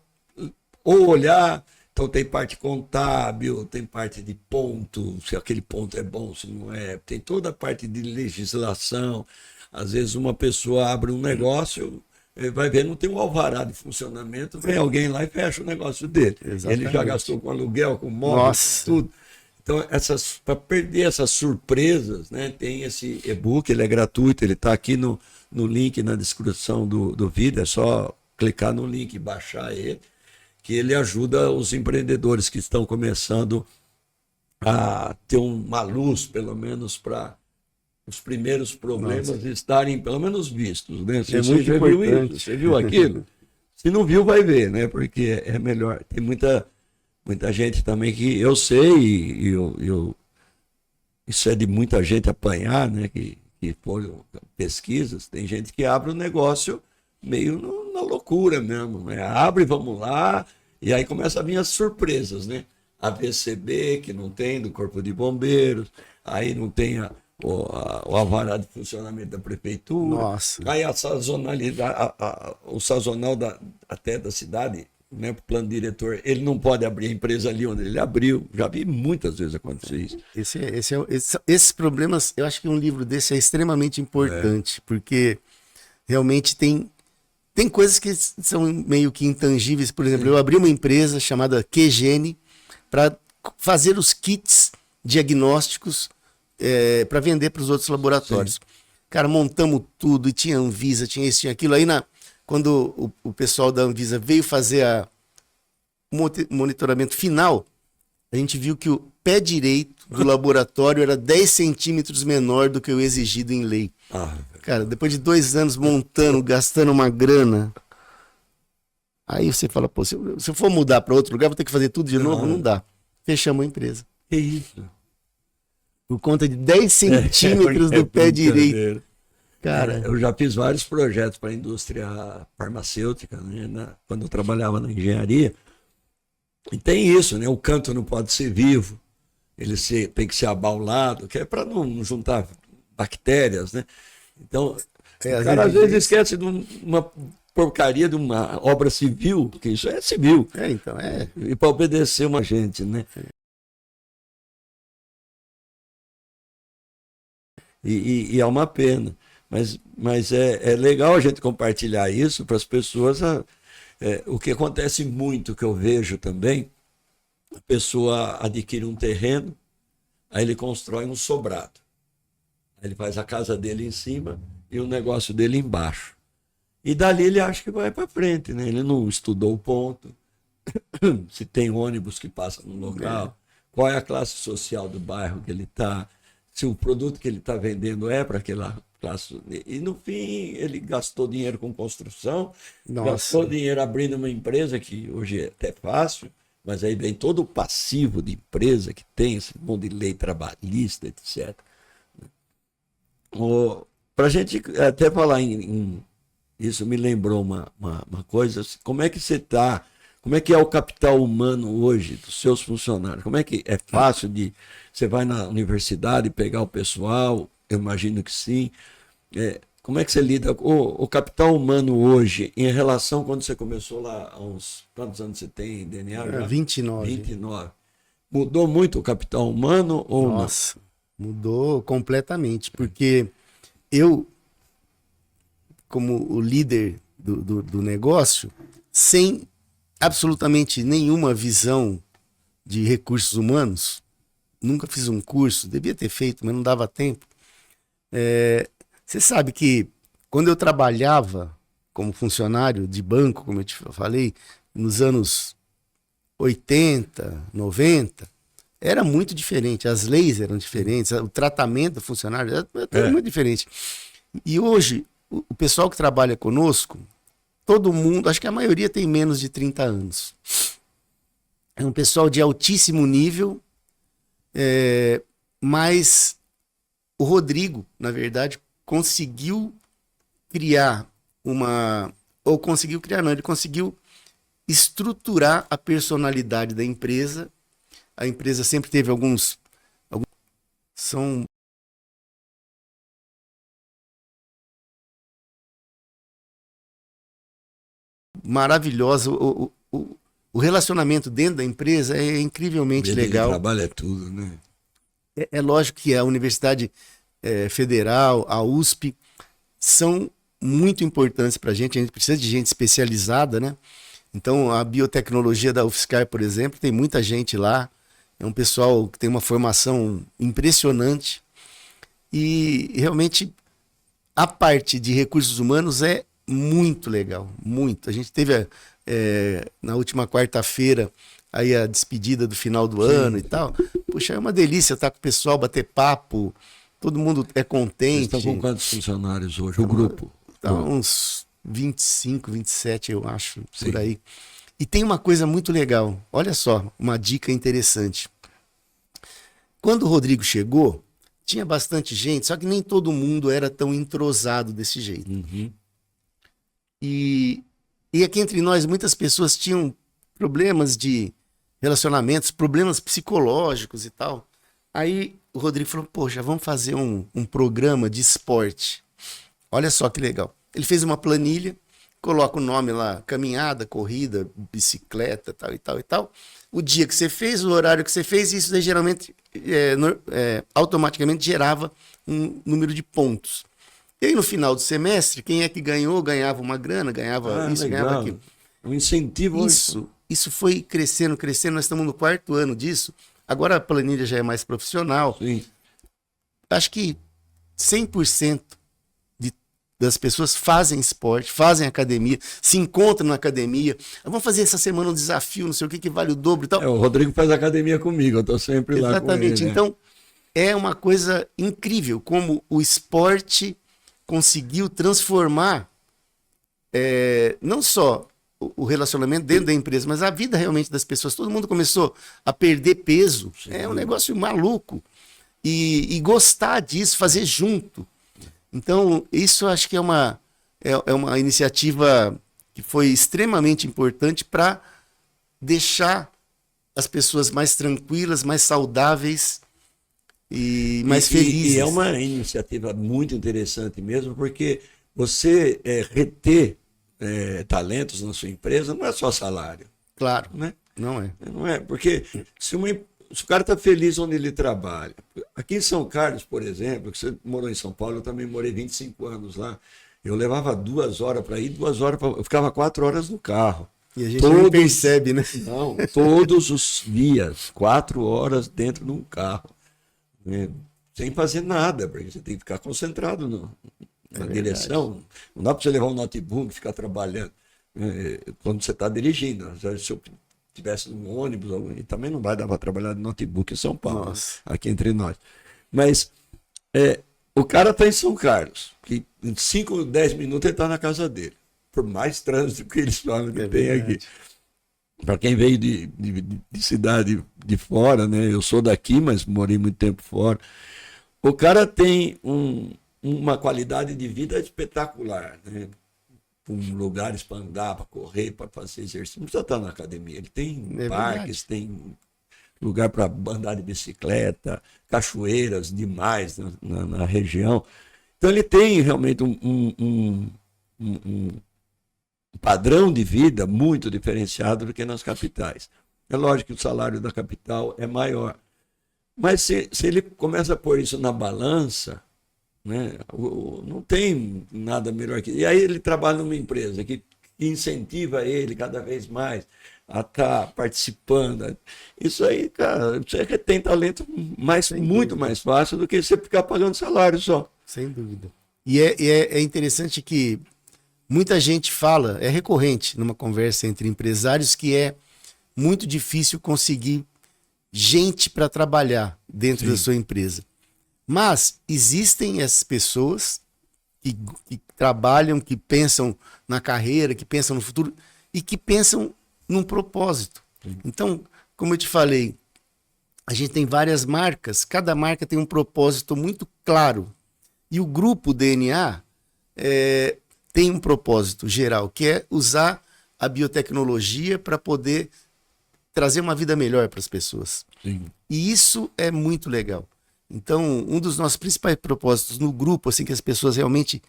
ou olhar. Então tem parte contábil, tem parte de ponto, se aquele ponto é bom, se não é. Tem toda a parte de legislação. Às vezes uma pessoa abre um negócio, vai ver, não tem um alvará de funcionamento, vem alguém lá e fecha o negócio dele. Exatamente. Ele já gastou com aluguel, com móvel, com tudo. Então, para perder essas surpresas, né, tem esse e-book, ele é gratuito, ele está aqui no link na descrição do vídeo, é só clicar no link e baixar ele, que ele ajuda os empreendedores que estão começando a ter uma luz, pelo menos, para os primeiros problemas estarem, pelo menos, vistos. Né? Se você já viu isso, você viu aquilo? Se não viu, vai ver, né? Porque é melhor. Tem muita gente também que eu sei, e isso é de muita gente apanhar, né? Que foram pesquisas, tem gente que abre o negócio meio na loucura mesmo, né? Abre, vamos lá, e aí começa a vir as surpresas, né? A VCB, que não tem, do Corpo de Bombeiros, aí não tem o alvará de funcionamento da prefeitura. Nossa. Aí a sazonalidade, o sazonal até da cidade, né, para o plano diretor, ele não pode abrir a empresa ali onde ele abriu. Já vi muitas vezes acontecer isso. Esses problemas, eu acho que um livro desse é extremamente importante, porque realmente tem coisas que são meio que intangíveis. Por exemplo, eu abri uma empresa chamada QGene para fazer os kits diagnósticos para vender para os outros laboratórios. Sim. Cara, montamos tudo, e tinha Anvisa, tinha isso, tinha aquilo. Aí, quando o pessoal da Anvisa veio fazer o monitoramento final, a gente viu que o pé direito do laboratório era 10 centímetros menor do que o exigido em lei. Cara, depois de 2 anos montando, gastando uma grana, aí você fala, pô, se eu for mudar para outro lugar, vou ter que fazer tudo de novo? Não dá. Fechamos a empresa. Que isso? Por conta de 10 centímetros do pé direito. Cara, eu já fiz vários projetos para a indústria farmacêutica, né, quando eu trabalhava na engenharia. E tem isso, né? O canto não pode ser vivo, ele tem que ser abaulado, que é para não juntar bactérias, né? Então, o cara às vezes esquece de uma porcaria de uma obra civil, porque isso é civil. E para obedecer uma gente, né? E é uma pena. Mas é legal a gente compartilhar isso para as pessoas. O que acontece muito, que eu vejo também, a pessoa adquire um terreno, aí ele constrói um sobrado. Aí ele faz a casa dele em cima e o negócio dele embaixo. E dali ele acha que vai para frente, né? Ele não estudou o ponto, se tem ônibus que passa no local, qual é a classe social do bairro que ele está, se o produto que ele está vendendo é para aquela classe. E no fim ele gastou dinheiro com construção, gastou dinheiro abrindo uma empresa, que hoje é até fácil, mas aí vem todo o passivo de empresa que tem, esse monte de lei trabalhista, etc. Para a gente até falar isso, me lembrou uma coisa, como é que você está, como é que é o capital humano hoje dos seus funcionários? Como é que é fácil você vai na universidade pegar o pessoal? Eu imagino que sim. Como é que você lida com o capital humano hoje em relação quando você começou lá há uns... Quantos anos você tem, DNA? 29. 29. Mudou muito o capital humano ou não? Nossa, mudou completamente, porque eu, como o líder do negócio, sem absolutamente nenhuma visão de recursos humanos, nunca fiz um curso, devia ter feito, mas não dava tempo. Você sabe que quando eu trabalhava como funcionário de banco, como eu te falei, nos anos 80, 90, era muito diferente. As leis eram diferentes, o tratamento do funcionário era muito diferente. E hoje, o pessoal que trabalha conosco, todo mundo, acho que a maioria tem menos de 30 anos. É um pessoal de altíssimo nível, mas o Rodrigo, na verdade, conseguiu criar ele conseguiu estruturar a personalidade da empresa. A empresa sempre teve alguns são maravilhosa. O relacionamento dentro da empresa é incrivelmente legal. O trabalho é tudo, né? É lógico que a Universidade Federal, a USP, são muito importantes para a gente precisa de gente especializada, né? Então, a biotecnologia da UFSCar, por exemplo, tem muita gente lá, é um pessoal que tem uma formação impressionante e realmente a parte de recursos humanos é muito legal, muito. A gente teve na última quarta-feira aí a despedida do final do ano e tal. Puxa, é uma delícia estar com o pessoal, bater papo, todo mundo é contente. Vocês estão com quantos funcionários hoje, o grupo? Tá uns 25, 27, eu acho, por aí. E tem uma coisa muito legal, olha só, uma dica interessante. Quando o Rodrigo chegou, tinha bastante gente, só que nem todo mundo era tão entrosado desse jeito. Uhum. E aqui entre nós, muitas pessoas tinham problemas de relacionamentos, problemas psicológicos e tal. Aí o Rodrigo falou, poxa, vamos fazer um programa de esporte. Olha só que legal. Ele fez uma planilha, coloca o nome lá, caminhada, corrida, bicicleta, tal e tal e tal. O dia que você fez, o horário que você fez, isso daí geralmente automaticamente gerava um número de pontos. E aí, no final do semestre, quem é que ganhou, ganhava uma grana, ganhava isso, legal. ganhava aquilo. Um incentivo. Isso foi crescendo, crescendo. Nós estamos no 4º ano disso. Agora a planilha já é mais profissional. Sim. Acho que 100% das pessoas fazem esporte, fazem academia, se encontram na academia. Vamos fazer essa semana um desafio, não sei o que vale o dobro e tal. O Rodrigo faz academia comigo, eu estou sempre lá com ele. Exatamente. Então, é uma coisa incrível como o esporte conseguiu transformar não só o relacionamento dentro da empresa, mas a vida realmente das pessoas. Todo mundo começou a perder peso. Sim. É um negócio maluco. E gostar disso, fazer junto. Então, isso acho que é uma iniciativa que foi extremamente importante para deixar as pessoas mais tranquilas, mais saudáveis e mais felizes. E é uma iniciativa muito interessante mesmo, porque você reter talentos na sua empresa não é só salário. Claro, né? Não é. Não é, porque se o cara está feliz onde ele trabalha. Aqui em São Carlos, por exemplo, que você morou em São Paulo, eu também morei 25 anos lá. Eu levava 2 horas para ir, 2 horas para... Eu ficava 4 horas no carro. E a gente não percebe, né? Não, todos os dias, 4 horas dentro de um carro. Né? Sem fazer nada, porque você tem que ficar concentrado na direção. Não dá para você levar um notebook e ficar trabalhando quando você está dirigindo. Se eu tivesse um ônibus, e também não vai dar para trabalhar de notebook em São Paulo, Nossa. aqui entre nós. Mas o cara está em São Carlos, que em 5, 10 minutos ele está na casa dele, por mais trânsito que eles falam que tem aqui. Para quem veio de cidade de fora, né? Eu sou daqui, mas morei muito tempo fora. O cara tem uma qualidade de vida espetacular, né? Com lugares para andar, para correr, para fazer exercício. Não precisa estar na academia. Ele tem parques, tem lugar para andar de bicicleta, cachoeiras demais na região. Então ele tem realmente um padrão de vida muito diferenciado do que nas capitais. É lógico que o salário da capital é maior. Mas se ele começa a pôr isso na balança, né, não tem nada melhor que... E aí ele trabalha numa empresa que incentiva ele cada vez mais a estar participando. Isso aí, cara, você tem talento muito mais fácil do que você ficar pagando salário só. Sem dúvida. E é interessante que muita gente fala, é recorrente numa conversa entre empresários, que é muito difícil conseguir gente para trabalhar dentro da sua empresa. Mas existem essas pessoas que trabalham, que pensam na carreira, que pensam no futuro e que pensam num propósito. Então, como eu te falei, a gente tem várias marcas, cada marca tem um propósito muito claro. E o grupo DNA tem um propósito geral, que é usar a biotecnologia para poder trazer uma vida melhor para as pessoas. Sim. E isso é muito legal. Então, um dos nossos principais propósitos no grupo, assim, que as pessoas realmente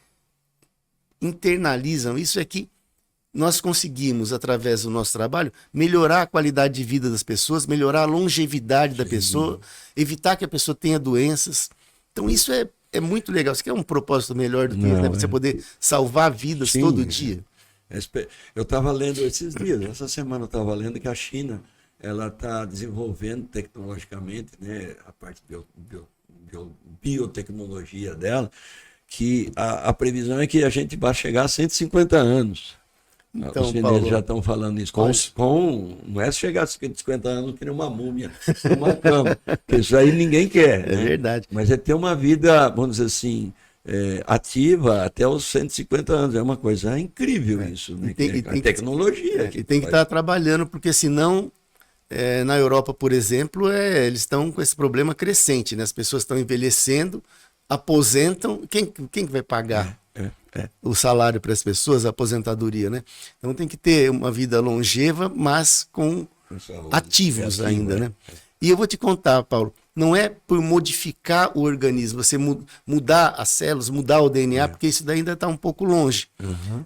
internalizam isso, é que nós conseguimos, através do nosso trabalho, melhorar a qualidade de vida das pessoas, melhorar a longevidade da pessoa, evitar que a pessoa tenha doenças. Então, isso é muito legal. Isso aqui é um propósito melhor do que isso, né? Você poder salvar vidas todo dia. Eu estava lendo esses dias, essa semana eu estava lendo que a China ela está desenvolvendo tecnologicamente, né, a parte biotecnologia dela, que a previsão é que a gente vai chegar a 150 anos. Então, os chineses Paulo, já estão falando isso. Não é chegar a 50 anos que nem uma múmia, uma cama. Isso aí ninguém quer. É né? verdade. Mas é ter uma vida, vamos dizer assim, ativa até os 150 anos. É uma coisa incrível isso. Né? A tecnologia. E tem que estar trabalhando, porque senão, na Europa, por exemplo, eles estão com esse problema crescente. Né? As pessoas estão envelhecendo, aposentam. Quem vai pagar o salário para as pessoas, a aposentadoria, né? Então tem que ter uma vida longeva, mas com ativos ainda, né? E eu vou te contar, Paulo, não é por modificar o organismo, você mudar as células, mudar o DNA, porque isso daí ainda está um pouco longe.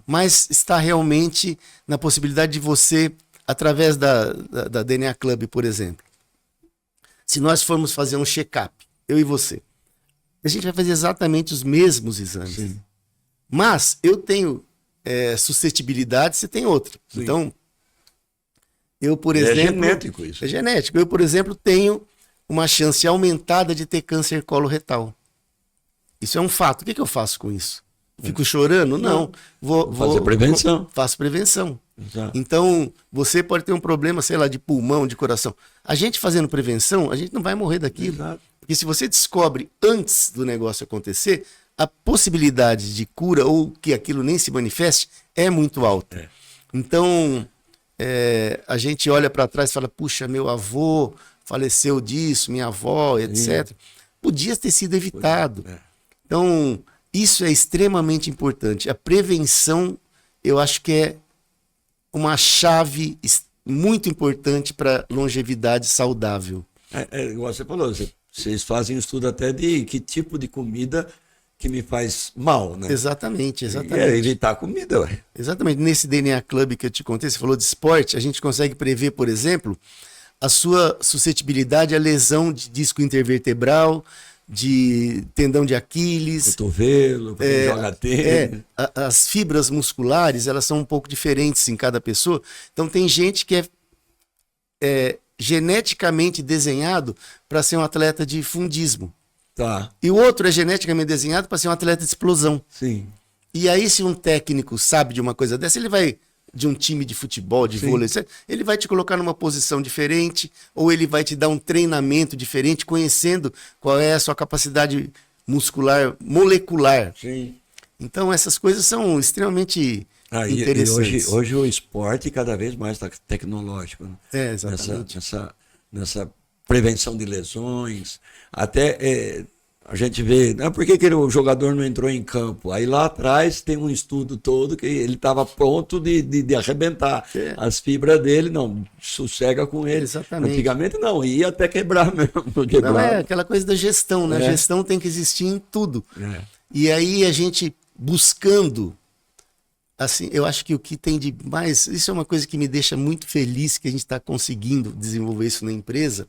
Mas está realmente na possibilidade de você, através da DNA Club, por exemplo, se nós formos fazer um check-up, eu e você, a gente vai fazer exatamente os mesmos exames. Sim. Mas eu tenho suscetibilidade, você tem outra. Sim. Então, eu, por exemplo... É genético isso. É genético. Eu, por exemplo, tenho uma chance aumentada de ter câncer coloretal. Isso é um fato. O que eu faço com isso? Fico chorando? Não. Vou fazer prevenção. Faço prevenção. Exato. Então, você pode ter um problema, sei lá, de pulmão, de coração. A gente fazendo prevenção, a gente não vai morrer daquilo. Exato. Porque se você descobre antes do negócio acontecer, a possibilidade de cura ou que aquilo nem se manifeste é muito alta. Então, a gente olha para trás e fala, puxa, meu avô faleceu disso, minha avó, etc. Podia ter sido evitado. Então, isso é extremamente importante. A prevenção, eu acho que é uma chave muito importante para longevidade saudável. Igual você falou, vocês fazem um estudo até de que tipo de comida que me faz mal, né? Exatamente. Evitar a comida, ué. Exatamente. Nesse DNA Club que eu te contei, você falou de esporte, a gente consegue prever, por exemplo, a sua suscetibilidade à lesão de disco intervertebral, de tendão de Aquiles, cotovelo, joga tênis. As fibras musculares, elas são um pouco diferentes em cada pessoa. Então tem gente que é geneticamente desenhado para ser um atleta de fundismo. Tá. E o outro é geneticamente desenhado para ser um atleta de explosão. Sim. E aí, se um técnico sabe de uma coisa dessa, ele vai, de um time de futebol, de vôlei, etc., ele vai te colocar numa posição diferente, ou ele vai te dar um treinamento diferente, conhecendo qual é a sua capacidade muscular, molecular. Sim. Então, essas coisas são extremamente interessantes. E hoje o esporte cada vez mais está tecnológico. Né? Exatamente. Nessa prevenção de lesões. Até a gente vê, por que o jogador não entrou em campo? Aí lá atrás tem um estudo todo que ele estava pronto de arrebentar. As fibras dele, não, sossega com ele. Exatamente. Antigamente não, ia até quebrar mesmo. Não, é aquela coisa da gestão, né? A gestão tem que existir em tudo. E aí a gente buscando, assim, eu acho que o que tem de mais, isso é uma coisa que me deixa muito feliz, que a gente está conseguindo desenvolver isso na empresa.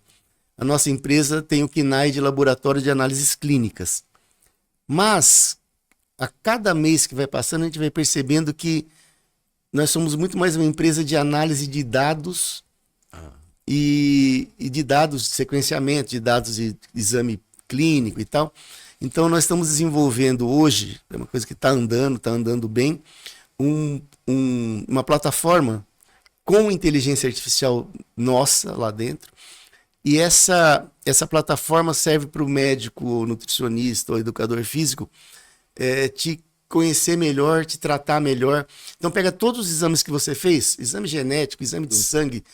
A nossa empresa tem o KNAI de Laboratório de Análises Clínicas. Mas, a cada mês que vai passando, a gente vai percebendo que nós somos muito mais uma empresa de análise de dados e de dados de sequenciamento, de dados de exame clínico e tal. Então, nós estamos desenvolvendo hoje, é uma coisa que está andando bem, uma plataforma com inteligência artificial nossa lá dentro. E essa plataforma serve para o médico, ou nutricionista, ou educador físico te conhecer melhor, te tratar melhor. Então pega todos os exames que você fez, exame genético, exame de sangue,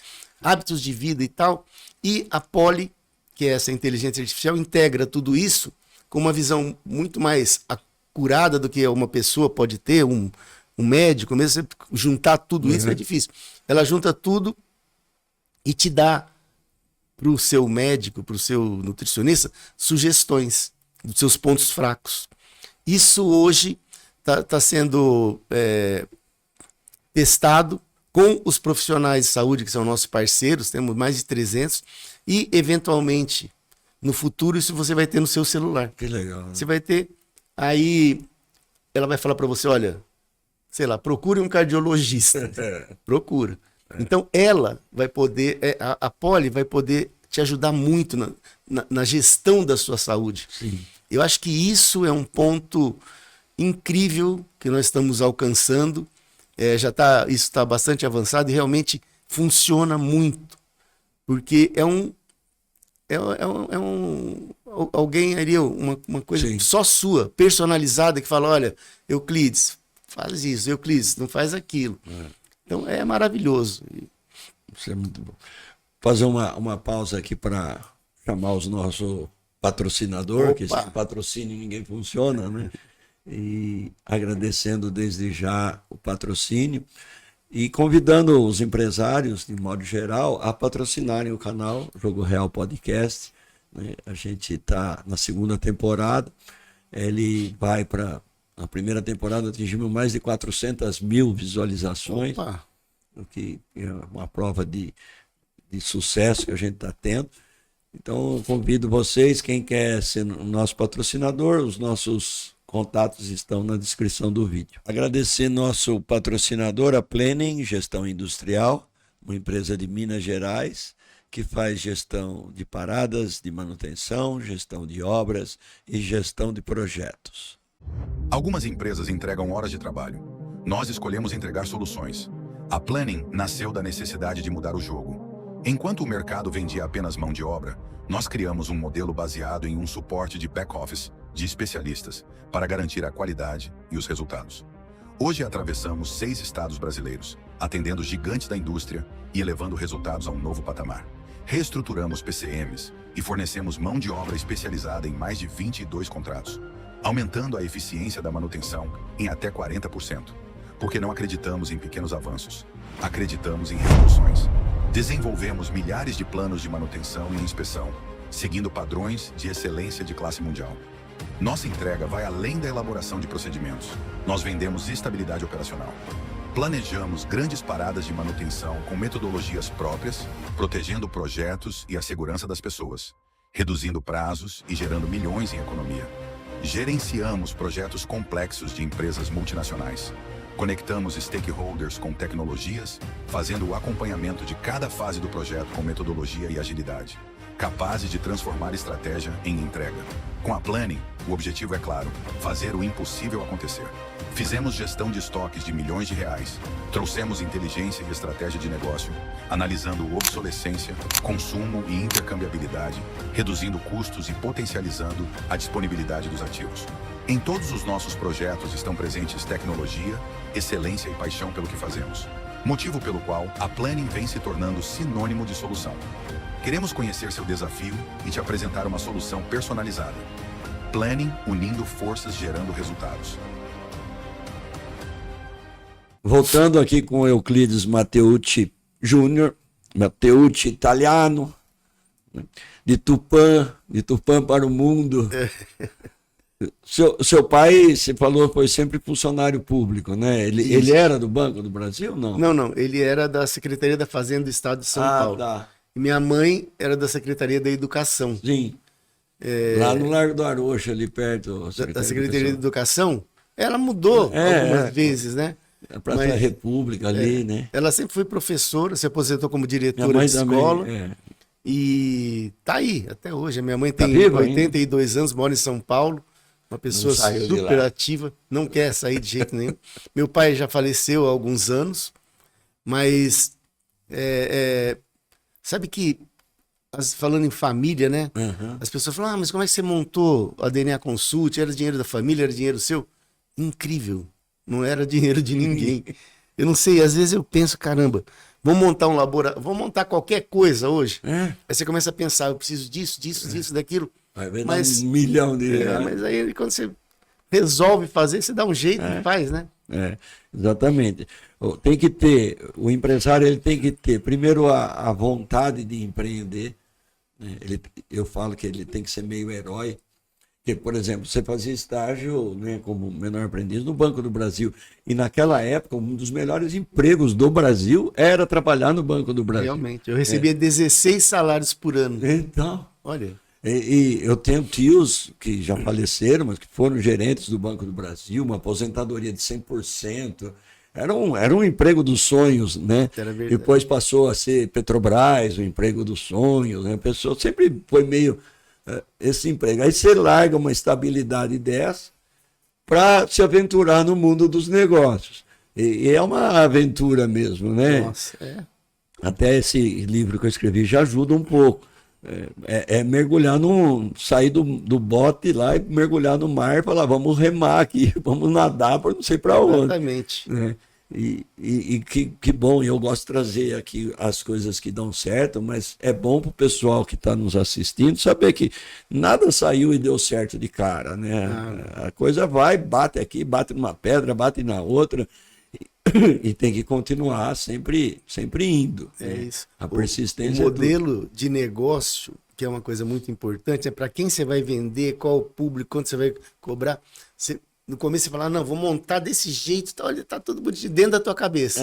hábitos de vida e tal, e a Poly, que é essa inteligência artificial, integra tudo isso com uma visão muito mais acurada do que uma pessoa pode ter, um médico, mesmo você juntar tudo isso é difícil. Ela junta tudo e te dá para o seu médico, para o seu nutricionista, sugestões dos seus pontos fracos. Isso hoje está sendo testado com os profissionais de saúde, que são nossos parceiros, temos mais de 300, e eventualmente, no futuro, isso você vai ter no seu celular. Que legal. Né? Você vai ter, aí ela vai falar para você, olha, sei lá, procure um cardiologista. Procura. Então, ela vai poder, a Poly vai poder te ajudar muito na gestão da sua saúde. Sim. Eu acho que isso é um ponto incrível que nós estamos alcançando. Isso está bastante avançado e realmente funciona muito. Porque alguém ali, uma coisa só sua, personalizada, que fala, olha, Euclides, faz isso, Euclides, não faz aquilo. Então é maravilhoso. Isso é muito bom. Fazer uma pausa aqui para chamar os nossos patrocinadores, que sem patrocínio ninguém funciona, né? E agradecendo desde já o patrocínio e convidando os empresários, de modo geral, a patrocinarem o canal Jogo Real Podcast. Né? A gente está na segunda temporada, ele vai para... Na primeira temporada atingimos mais de 400 mil visualizações, o que é uma prova de sucesso que a gente está tendo. Então, eu convido vocês, quem quer ser o nosso patrocinador, os nossos Contatos estão na descrição do vídeo. Agradecer nosso patrocinador, a Planning Gestão Industrial, uma empresa de Minas Gerais, que faz gestão de paradas, de manutenção, gestão de obras e gestão de projetos. Algumas empresas entregam horas de trabalho. Nós escolhemos entregar soluções. A Planning nasceu da necessidade de mudar o jogo. Enquanto o mercado vendia apenas mão de obra, nós criamos um modelo baseado em um suporte de back-office, de especialistas, para garantir a qualidade e os resultados. Hoje atravessamos 6 estados brasileiros, atendendo gigantes da indústria e elevando resultados a um novo patamar. Reestruturamos PCMs e fornecemos mão de obra especializada em mais de 22 contratos, aumentando a eficiência da manutenção em até 40%. Porque não acreditamos em pequenos avanços, acreditamos em revoluções. Desenvolvemos milhares de planos de manutenção e inspeção, seguindo padrões de excelência de classe mundial. Nossa entrega vai além da elaboração de procedimentos. Nós vendemos estabilidade operacional. Planejamos grandes paradas de manutenção com metodologias próprias, protegendo projetos e a segurança das pessoas, reduzindo prazos e gerando milhões em economia. Gerenciamos projetos complexos de empresas multinacionais. Conectamos stakeholders com tecnologias, fazendo o acompanhamento de cada fase do projeto com metodologia e agilidade, capazes de transformar estratégia em entrega. Com a Planning, o objetivo é claro: fazer o impossível acontecer. Fizemos gestão de estoques de milhões de reais. Trouxemos inteligência e estratégia de negócio, analisando obsolescência, consumo e intercambiabilidade, reduzindo custos e potencializando a disponibilidade dos ativos. Em todos os nossos projetos estão presentes tecnologia, excelência e paixão pelo que fazemos. Motivo pelo qual a Planning vem se tornando sinônimo de solução. Queremos conhecer seu desafio e te apresentar uma solução personalizada. Planning, unindo forças, gerando resultados. Voltando aqui com Euclides Matteucci Júnior, Matteucci italiano, de Tupã para o mundo. Seu pai, você falou, foi sempre funcionário público, né? Ele era do Banco do Brasil, não? Não, ele era da Secretaria da Fazenda do Estado de São Paulo. Tá. E minha mãe era da Secretaria da Educação. Sim. Lá no Largo do Arocho, ali perto. Da Secretaria de Educação. Ela mudou algumas vezes, né? A Praça da República ali, né? Ela sempre foi professora, se aposentou como diretora Minha mãe de escola. também, E tá aí, até hoje. A minha mãe tem viva 82 anos, mora em São Paulo. Uma pessoa saiu de super lá. ativa, não quer sair de jeito nenhum. Meu pai já faleceu há alguns anos, mas sabe que, falando em família, né? Uhum. As pessoas falam, mas como é que você montou a DNA Consult? Era dinheiro da família, era dinheiro seu? Incrível, não era dinheiro de ninguém. Eu não sei, às vezes eu penso, caramba, vamos montar um laboratório, vamos montar qualquer coisa hoje. Aí você começa a pensar, eu preciso disso, daquilo. Vai ver dar $1 milhão de reais. Mas aí quando você resolve fazer, você dá um jeito e faz, né? Exatamente. Tem que ter, o empresário ele tem que ter, primeiro, a vontade de empreender. Né? Eu falo que ele tem que ser meio herói. Porque, por exemplo, você fazia estágio, né, como menor aprendiz no Banco do Brasil. E naquela época, um dos melhores empregos do Brasil era trabalhar no Banco do Brasil. Realmente. Eu recebia 16 salários por ano. Então, olha. E eu tenho tios que já faleceram, mas que foram gerentes do Banco do Brasil, uma aposentadoria de 100%. Era um emprego dos sonhos, né? Depois passou a ser Petrobras, o emprego dos sonhos, né? A pessoa sempre foi meio esse emprego. Aí você larga uma estabilidade dessa para se aventurar no mundo dos negócios. E é uma aventura mesmo, né? Nossa, Até esse livro que eu escrevi já ajuda um pouco. Mergulhar sair do bote lá e mergulhar no mar e falar, vamos remar aqui, vamos nadar para não sei para onde. Exatamente. Né? E que bom, eu gosto de trazer aqui as coisas que dão certo, mas é bom para o pessoal que está nos assistindo saber que nada saiu e deu certo de cara, né? A coisa vai, bate aqui, bate numa pedra, bate na outra. E tem que continuar sempre indo. Isso. A persistência. O modelo de negócio, que é uma coisa muito importante, é para quem você vai vender, qual o público, quanto você vai cobrar. No começo você fala, não, vou montar desse jeito, olha, tá tudo bonitinho dentro da tua cabeça.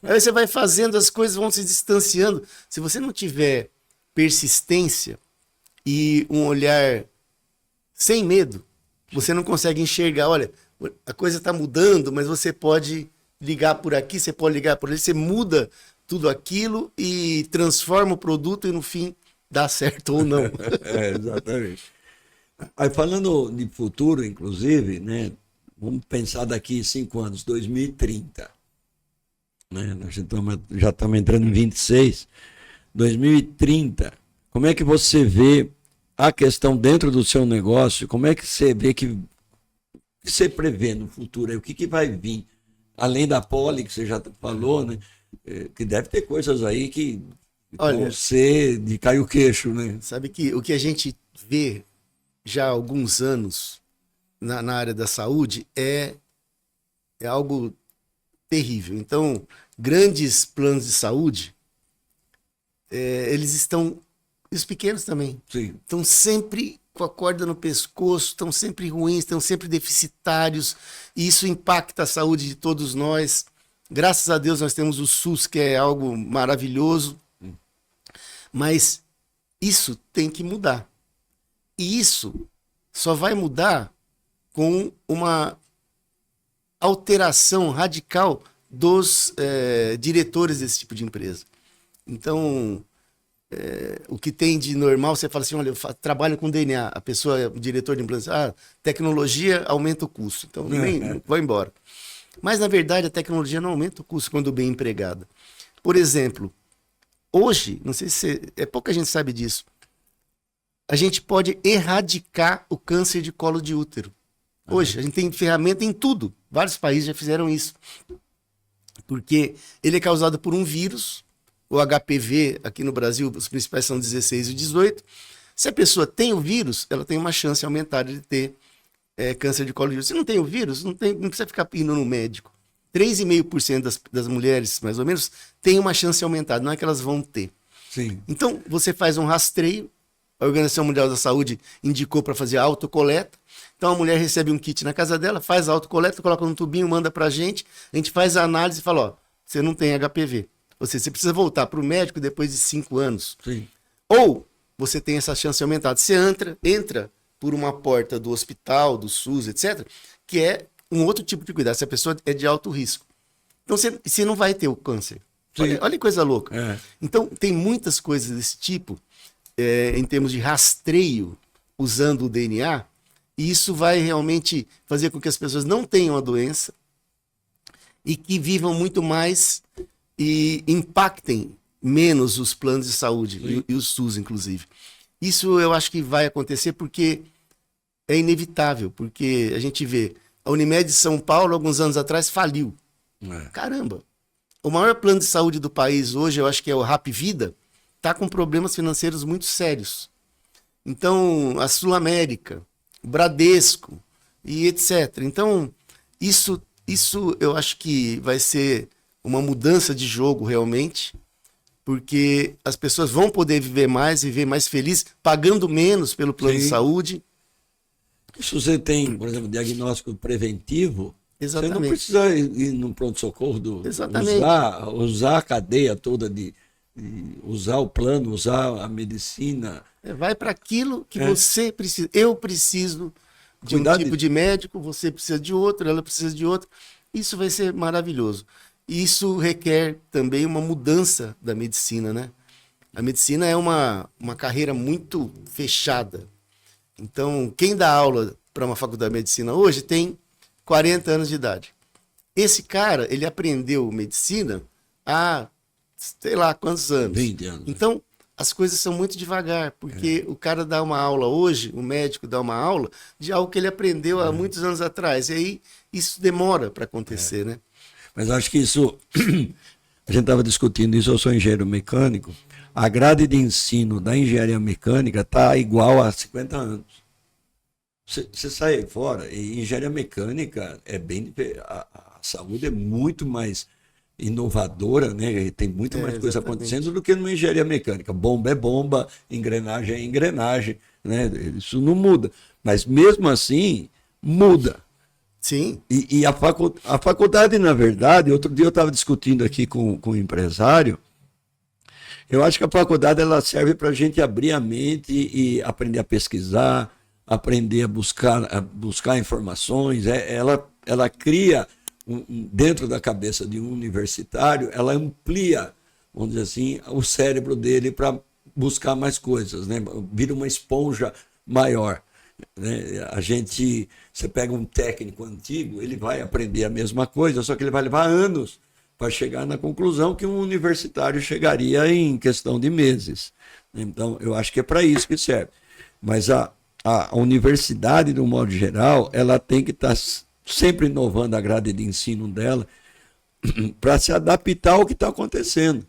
Aí você vai fazendo, as coisas vão se distanciando. Se você não tiver persistência e um olhar sem medo, Você não consegue enxergar, olha, a coisa está mudando, mas você pode ligar por aqui, você pode ligar por ali, você muda tudo aquilo e transforma o produto e no fim dá certo ou não. Exatamente. Aí falando de futuro, inclusive, né? Vamos pensar daqui 5 anos, 2030. Né? Nós já estamos entrando em 26. 2030, como é que você vê a questão dentro do seu negócio? Como é que você vê que você prevê no futuro? O que vai vir? Além da poli, que você já falou, né? Que deve ter coisas aí que vão ser de cair o queixo, né? Sabe que o que a gente vê já há alguns anos na área da saúde é algo terrível. Então, grandes planos de saúde, eles estão, e os pequenos também, Sim. estão sempre com a corda no pescoço, estão sempre ruins, estão sempre deficitários, e isso impacta a saúde de todos nós. Graças a Deus nós temos o SUS, que é algo maravilhoso, mas isso tem que mudar. E isso só vai mudar com uma alteração radical dos diretores desse tipo de empresa. Então, o que tem de normal, você fala assim, olha, eu trabalho com DNA, a pessoa, o diretor de empresa, tecnologia aumenta o custo, então nem vai embora. Mas, na verdade, a tecnologia não aumenta o custo quando bem empregada. Por exemplo, hoje, não sei se pouca gente sabe disso, a gente pode erradicar o câncer de colo de útero. Hoje, a gente tem ferramenta em tudo. Vários países já fizeram isso. Porque ele é causado por um vírus, o HPV, aqui no Brasil, os principais são 16 e 18. Se a pessoa tem o vírus, ela tem uma chance aumentada de ter câncer de colo de útero. Se não tem o vírus, não precisa ficar indo no médico. 3,5% das mulheres, mais ou menos, tem uma chance aumentada, não é que elas vão ter. Sim. Então, você faz um rastreio, a Organização Mundial da Saúde indicou para fazer autocoleta. Então, a mulher recebe um kit na casa dela, faz a autocoleta, coloca num tubinho, manda para a gente faz a análise e fala, ó, você não tem HPV. Ou seja, você precisa voltar para o médico depois de 5 anos. Sim. Ou você tem essa chance aumentada. Você entra por uma porta do hospital, do SUS, etc., que é um outro tipo de cuidado. Se a pessoa é de alto risco. Então, você não vai ter o câncer. Olha que coisa louca. Então, tem muitas coisas desse tipo, em termos de rastreio, usando o DNA, e isso vai realmente fazer com que as pessoas não tenham a doença e que vivam muito mais e impactem menos os planos de saúde e o SUS, inclusive. Isso eu acho que vai acontecer porque é inevitável, porque a gente vê a Unimed de São Paulo, alguns anos atrás, faliu. Caramba! O maior plano de saúde do país hoje, eu acho que é o Hapvida, está com problemas financeiros muito sérios. Então, a Sul América, o Bradesco e etc. Então, isso eu acho que vai ser uma mudança de jogo realmente, porque as pessoas vão poder viver mais feliz, pagando menos pelo plano de saúde. Se você tem, por exemplo, diagnóstico preventivo, exatamente, você não precisa ir no pronto-socorro, usar a cadeia toda de usar o plano, usar a medicina. Vai para aquilo que você precisa. Eu preciso de um tipo de médico, você precisa de outro, ela precisa de outro. Isso vai ser maravilhoso. Isso requer também uma mudança da medicina, né? A medicina é uma carreira muito fechada. Então, quem dá aula para uma faculdade de medicina hoje tem 40 anos de idade. Esse cara, ele aprendeu medicina há, sei lá, quantos anos. 20 anos. Então, as coisas são muito devagar, porque o cara dá uma aula hoje, o médico dá uma aula de algo que ele aprendeu há muitos anos atrás. E aí, isso demora para acontecer, né? Mas acho que isso, a gente estava discutindo isso, eu sou engenheiro mecânico, a grade de ensino da engenharia mecânica está igual a 50 anos. Você sai fora, e engenharia mecânica é bem... A saúde é muito mais inovadora, né? Tem muito mais coisa acontecendo do que numa engenharia mecânica. Bomba é bomba, engrenagem é engrenagem, né? Isso não muda. Mas mesmo assim, muda. Sim. E a faculdade, na verdade, outro dia eu estava discutindo aqui com um empresário, eu acho que a faculdade ela serve para a gente abrir a mente e aprender a pesquisar, aprender a buscar informações. Ela cria, dentro da cabeça de um universitário, ela amplia, vamos dizer assim, o cérebro dele para buscar mais coisas, né? Vira uma esponja maior. Né? Você pega um técnico antigo, ele vai aprender a mesma coisa, só que ele vai levar anos para chegar na conclusão que um universitário chegaria em questão de meses. Então, eu acho que é para isso que serve. Mas a universidade, de um modo geral, ela tem que estar sempre inovando a grade de ensino dela para se adaptar ao que está acontecendo.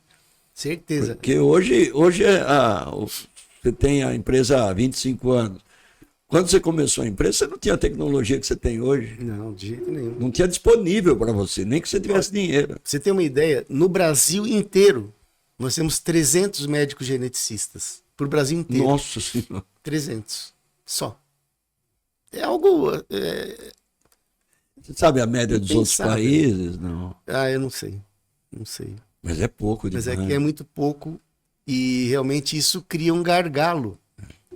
Certeza. Porque hoje você tem a empresa há 25 anos. Quando você começou a empresa, você não tinha a tecnologia que você tem hoje. Não, de jeito nenhum. Não tinha disponível para você, nem que você tivesse dinheiro. Pra você ter uma ideia, no Brasil inteiro, nós temos 300 médicos geneticistas. Para o Brasil inteiro. Nossa Senhora. 300. Só. É algo... Você sabe a média dos outros Impensável. países? Não. eu não sei. Não sei. Mas é pouco Mas demais. é que é muito pouco e realmente isso cria um gargalo.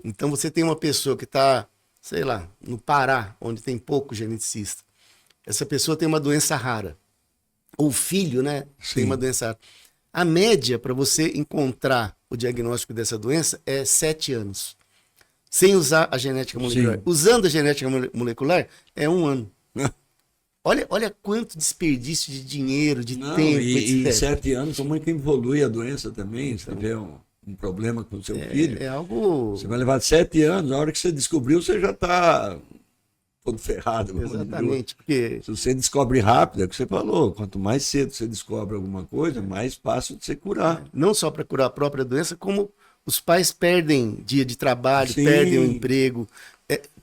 Então você tem uma pessoa que está, sei lá, no Pará, onde tem pouco geneticista. Essa pessoa tem uma doença rara. Ou o filho, né? Sim. Tem uma doença rara. A média para você encontrar o diagnóstico dessa doença é 7 anos. Sem usar a genética molecular. Sim. Usando a genética molecular é 1 ano. Olha quanto desperdício de dinheiro, de Não, tempo, e em etc. 7 anos, como é que evolui a doença também? Você vê um problema com o seu filho. É algo... Você vai levar 7 anos, na hora que você descobriu, você já está todo ferrado. vamos dizer. Exatamente, porque... Se você descobre rápido, é o que você falou, quanto mais cedo você descobre alguma coisa, mais fácil de você curar. Não só para curar a própria doença, como os pais perdem dia de trabalho, Sim. perdem o emprego,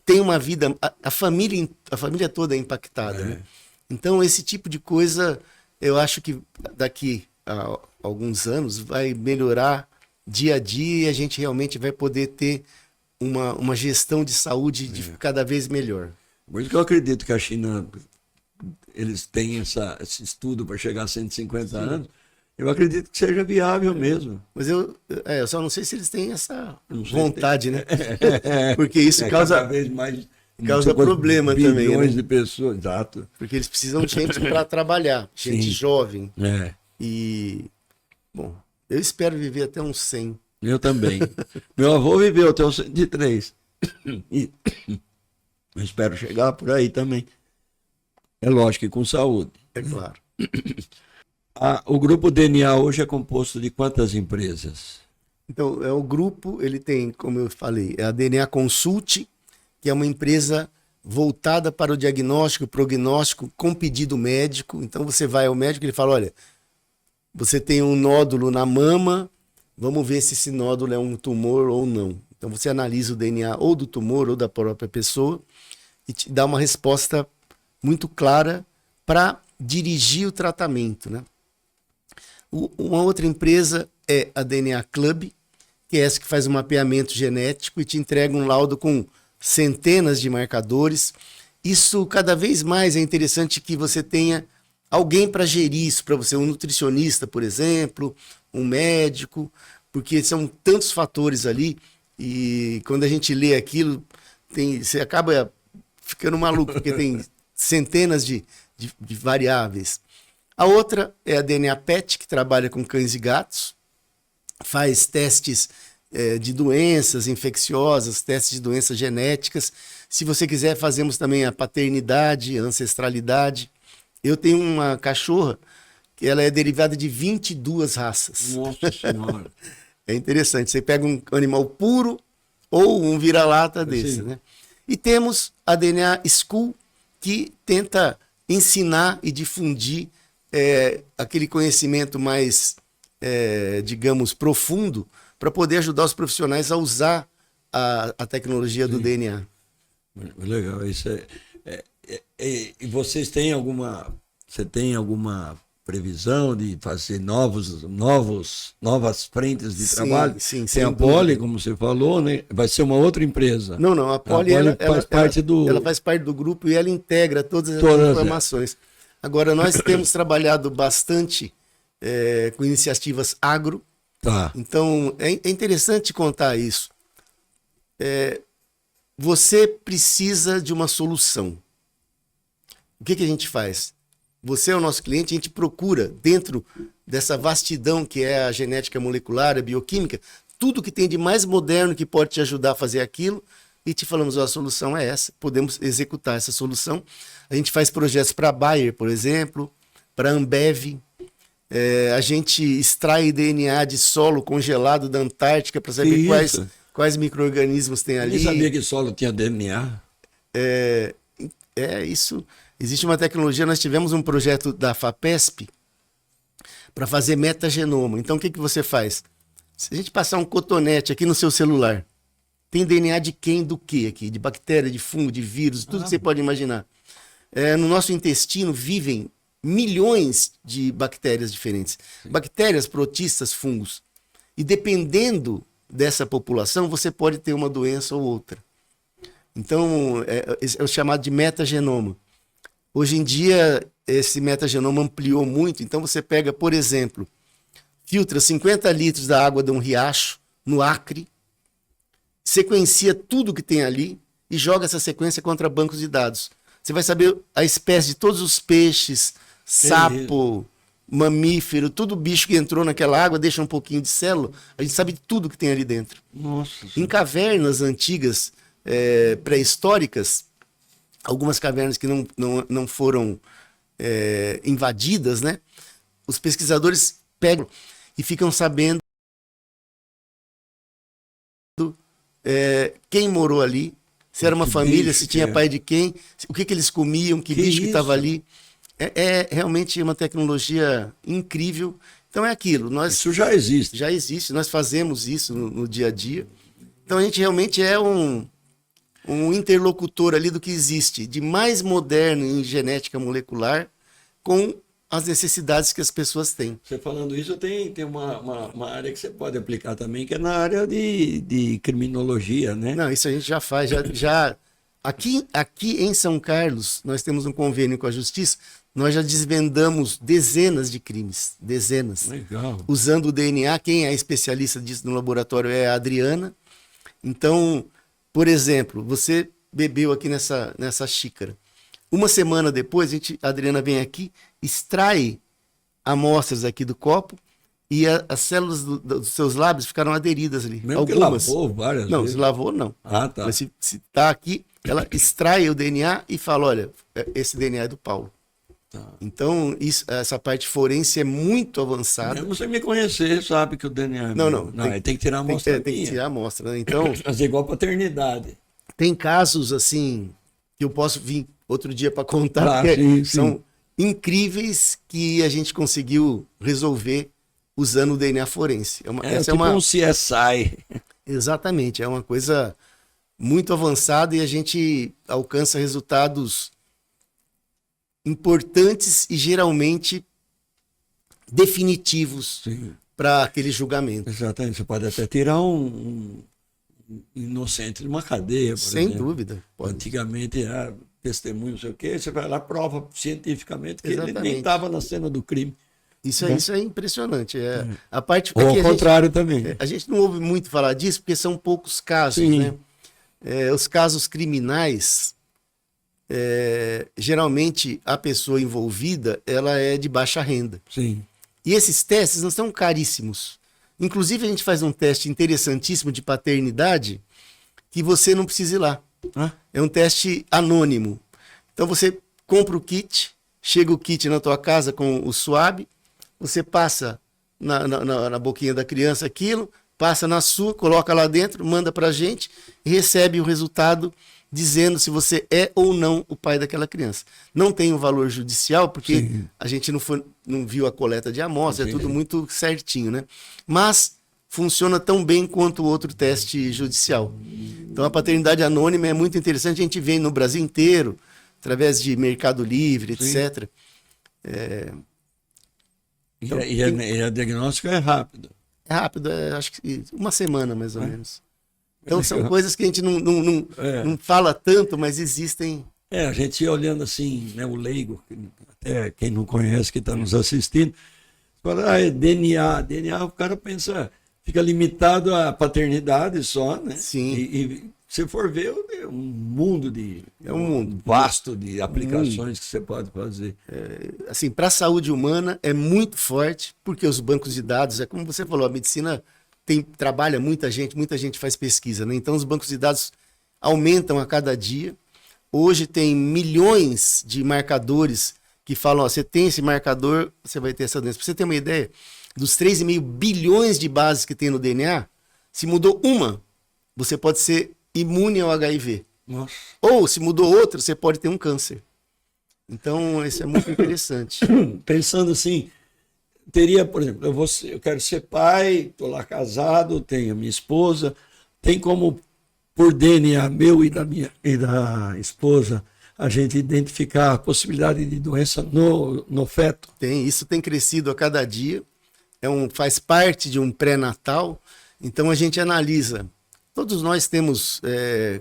tem uma vida, a família toda é impactada. Né? Então, esse tipo de coisa, eu acho que daqui a alguns anos vai melhorar dia a dia e a gente realmente vai poder ter uma gestão de saúde cada vez melhor. Por isso que eu acredito que a China, eles têm esse estudo para chegar a 150 anos. Eu acredito que seja viável mesmo. Mas eu só não sei se eles têm essa Não sei vontade, né? Porque isso causa... cada vez mais causa problema também, né? bilhões de pessoas, exato. Porque eles precisam de gente para trabalhar, gente Sim. jovem. É, E, bom, eu espero viver até uns 100. eu também. Meu avô viveu até os 103. E eu espero chegar por aí também. É lógico que com saúde. É claro. O grupo DNA hoje é composto de quantas empresas? Então, o grupo, ele tem, como eu falei, a DNA Consult, que é uma empresa voltada para o diagnóstico e prognóstico com pedido médico. Então, você vai ao médico e ele fala, olha, você tem um nódulo na mama, vamos ver se esse nódulo é um tumor ou não. Então, você analisa o DNA ou do tumor ou da própria pessoa e te dá uma resposta muito clara para dirigir o tratamento, né? Uma outra empresa é a DNA Club, que é essa que faz um mapeamento genético e te entrega um laudo com centenas de marcadores. Isso cada vez mais é interessante que você tenha alguém para gerir isso para você, um nutricionista, por exemplo, um médico, porque são tantos fatores ali e quando a gente lê aquilo, você acaba ficando maluco, porque tem centenas de variáveis. A outra é a DNA PET, que trabalha com cães e gatos, faz testes de doenças infecciosas, testes de doenças genéticas. Se você quiser, fazemos também a paternidade, a ancestralidade. Eu tenho uma cachorra que ela é derivada de 22 raças. Nossa Senhora. É interessante. Você pega um animal puro ou um vira-lata desse, né? E temos a DNA School, que tenta ensinar e difundir aquele conhecimento mais, digamos, profundo para poder ajudar os profissionais a usar a tecnologia do DNA. Legal, isso e vocês têm alguma previsão de fazer novas frentes de trabalho? Sim, tem sem a dúvida. Poli, como você falou, né? Vai ser uma outra empresa. Não, a Poli ela faz parte do... ela faz parte do grupo e ela integra todas as informações. Agora, nós temos trabalhado bastante com iniciativas agro. Tá. Então, é interessante contar isso. você precisa de uma solução. O que a gente faz? Você é o nosso cliente, a gente procura, dentro dessa vastidão que é a genética molecular, a bioquímica, tudo que tem de mais moderno que pode te ajudar a fazer aquilo, e te falamos, a solução é essa, podemos executar essa solução. A gente faz projetos para a Bayer, por exemplo, para a Ambev. A gente extrai DNA de solo congelado da Antártica para saber quais micro-organismos tem ali. Eu nem sabia que solo tinha DNA. Isso. Existe uma tecnologia, nós tivemos um projeto da FAPESP para fazer metagenoma. Então, o que você faz? Se a gente passar um cotonete aqui no seu celular, tem DNA de quem, do que aqui? De bactéria, de fungo, de vírus, tudo que você pode imaginar. No nosso intestino vivem milhões de bactérias diferentes. Sim. Bactérias, protistas, fungos. E dependendo dessa população, você pode ter uma doença ou outra. Então, é o chamado de metagenoma. Hoje em dia, esse metagenoma ampliou muito. Então, você pega, por exemplo, filtra 50 litros da água de um riacho no Acre, sequencia tudo que tem ali e joga essa sequência contra bancos de dados. Você vai saber a espécie de todos os peixes, sapo, mamífero, todo bicho que entrou naquela água, deixa um pouquinho de célula, a gente sabe tudo que tem ali dentro. Nossa. Em cavernas antigas, pré-históricas, algumas cavernas que não foram invadidas, né? Os pesquisadores pegam e ficam sabendo quem morou ali, se era uma família, se tinha pai de quem, o que eles comiam, que bicho que estava ali. É realmente uma tecnologia incrível. Então é aquilo. Isso já existe. Já existe, nós fazemos isso no dia a dia. Então a gente realmente é um interlocutor ali do que existe de mais moderno em genética molecular com as necessidades que as pessoas têm. Você falando isso, tem uma área que você pode aplicar também, que é na área de criminologia, né? Não, isso a gente já faz. Aqui em São Carlos, nós temos um convênio com a Justiça, nós já desvendamos dezenas de crimes. Dezenas. Legal. Usando o DNA, quem é especialista disso no laboratório é a Adriana. Então, por exemplo, você bebeu aqui nessa xícara. Uma semana depois, a Adriana vem aqui, extrai amostras aqui do copo e as células dos seus lábios ficaram aderidas ali. Mesmo algumas. Que lavou várias não, vezes. se lavou, não. Ah, tá. Mas se tá aqui, ela extrai o DNA e fala, olha, esse DNA é do Paulo. Tá. Então, essa parte forense é muito avançada. Mesmo você me conhecer, sabe que o DNA é Não. Tem que tirar a amostra. Tem que tirar a amostra, né? Então, fazer igual paternidade. Tem casos, assim, que eu posso vir outro dia para contar, Claro, sim. São incríveis que a gente conseguiu resolver usando o DNA forense. Um CSI. Exatamente, é uma coisa muito avançada e a gente alcança resultados importantes e geralmente definitivos para aquele julgamento. Exatamente, você pode até tirar um inocente de uma cadeia, por Sem exemplo. dúvida. Pode. Antigamente era testemunho, não sei o quê, você vai lá, prova cientificamente que Exatamente. ele nem estava na cena do crime. Isso é impressionante. A parte Ou ao contrário também. A gente não ouve muito falar disso porque são poucos casos, né? Os casos criminais, geralmente a pessoa envolvida ela é de baixa renda. Sim. E esses testes não são caríssimos. Inclusive, a gente faz um teste interessantíssimo de paternidade que você não precisa ir lá. É um teste anônimo. Então, você compra o kit, chega o kit na tua casa com o swab, você passa na boquinha da criança aquilo, passa na sua, coloca lá dentro, manda pra gente e recebe o resultado dizendo se você é ou não o pai daquela criança. Não tem um valor judicial, porque a gente não viu a coleta de amostra, é tudo muito certinho, né? Mas funciona tão bem quanto o outro teste judicial. Então a paternidade anônima é muito interessante, a gente vê no Brasil inteiro, através de Mercado Livre, etc. Então, e a diagnóstica é rápido? É rápido, acho que uma semana mais ou menos. Então são coisas que a gente não fala tanto, mas existem. A gente ia olhando assim, né, o leigo, até quem não conhece que está nos assistindo, fala, DNA, o cara pensa, fica limitado à paternidade só, né? Sim. E se for ver, é um mundo de... É um mundo vasto de aplicações que você pode fazer. Assim, para a saúde humana é muito forte, porque os bancos de dados, é como você falou, a medicina trabalha muita gente faz pesquisa, né? Então os bancos de dados aumentam a cada dia. Hoje tem milhões de marcadores que falam, ó, você tem esse marcador, você vai ter essa doença. Para você ter uma ideia, dos 3,5 bilhões de bases que tem no DNA, se mudou uma, você pode ser imune ao HIV. Nossa. Ou, se mudou outra, você pode ter um câncer. Então, isso é muito interessante. Pensando assim, teria, por exemplo, eu quero ser pai, estou lá casado, tenho minha esposa, tem como, por DNA meu e da esposa, a gente identificar a possibilidade de doença no feto? Isso tem crescido a cada dia, faz parte de um pré-natal, então a gente analisa. Todos nós temos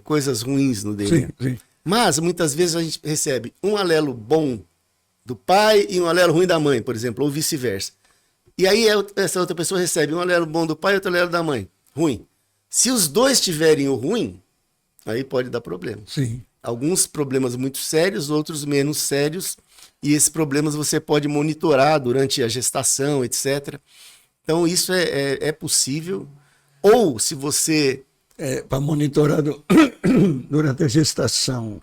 coisas ruins no DNA. Sim. Mas, muitas vezes, a gente recebe um alelo bom do pai e um alelo ruim da mãe, por exemplo, ou vice-versa. E aí, essa outra pessoa recebe um alelo bom do pai e outro alelo da mãe. Ruim. Se os dois tiverem o ruim, aí pode dar problema. Sim. Alguns problemas muito sérios, outros menos sérios. E esses problemas você pode monitorar durante a gestação, etc. Então, isso é possível. Ou, se você... Para monitorar durante a gestação,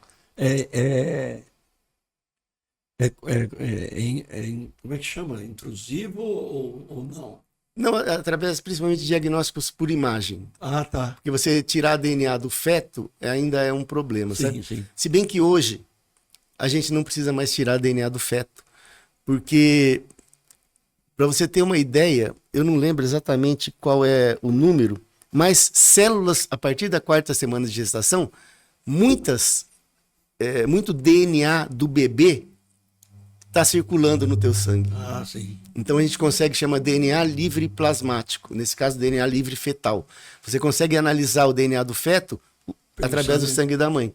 como é que chama? Intrusivo ou não? Não, através principalmente de diagnósticos por imagem. Ah, tá. Porque você tirar DNA do feto ainda é um problema, sabe? Sim. Se bem que hoje a gente não precisa mais tirar DNA do feto. Porque, para você ter uma ideia, eu não lembro exatamente qual é o número, mas células, a partir da 4ª semana de gestação, muito DNA do bebê está circulando no teu sangue. Ah, sim. Então a gente consegue chamar DNA livre plasmático, nesse caso DNA livre fetal. Você consegue analisar o DNA do feto através do sangue da mãe.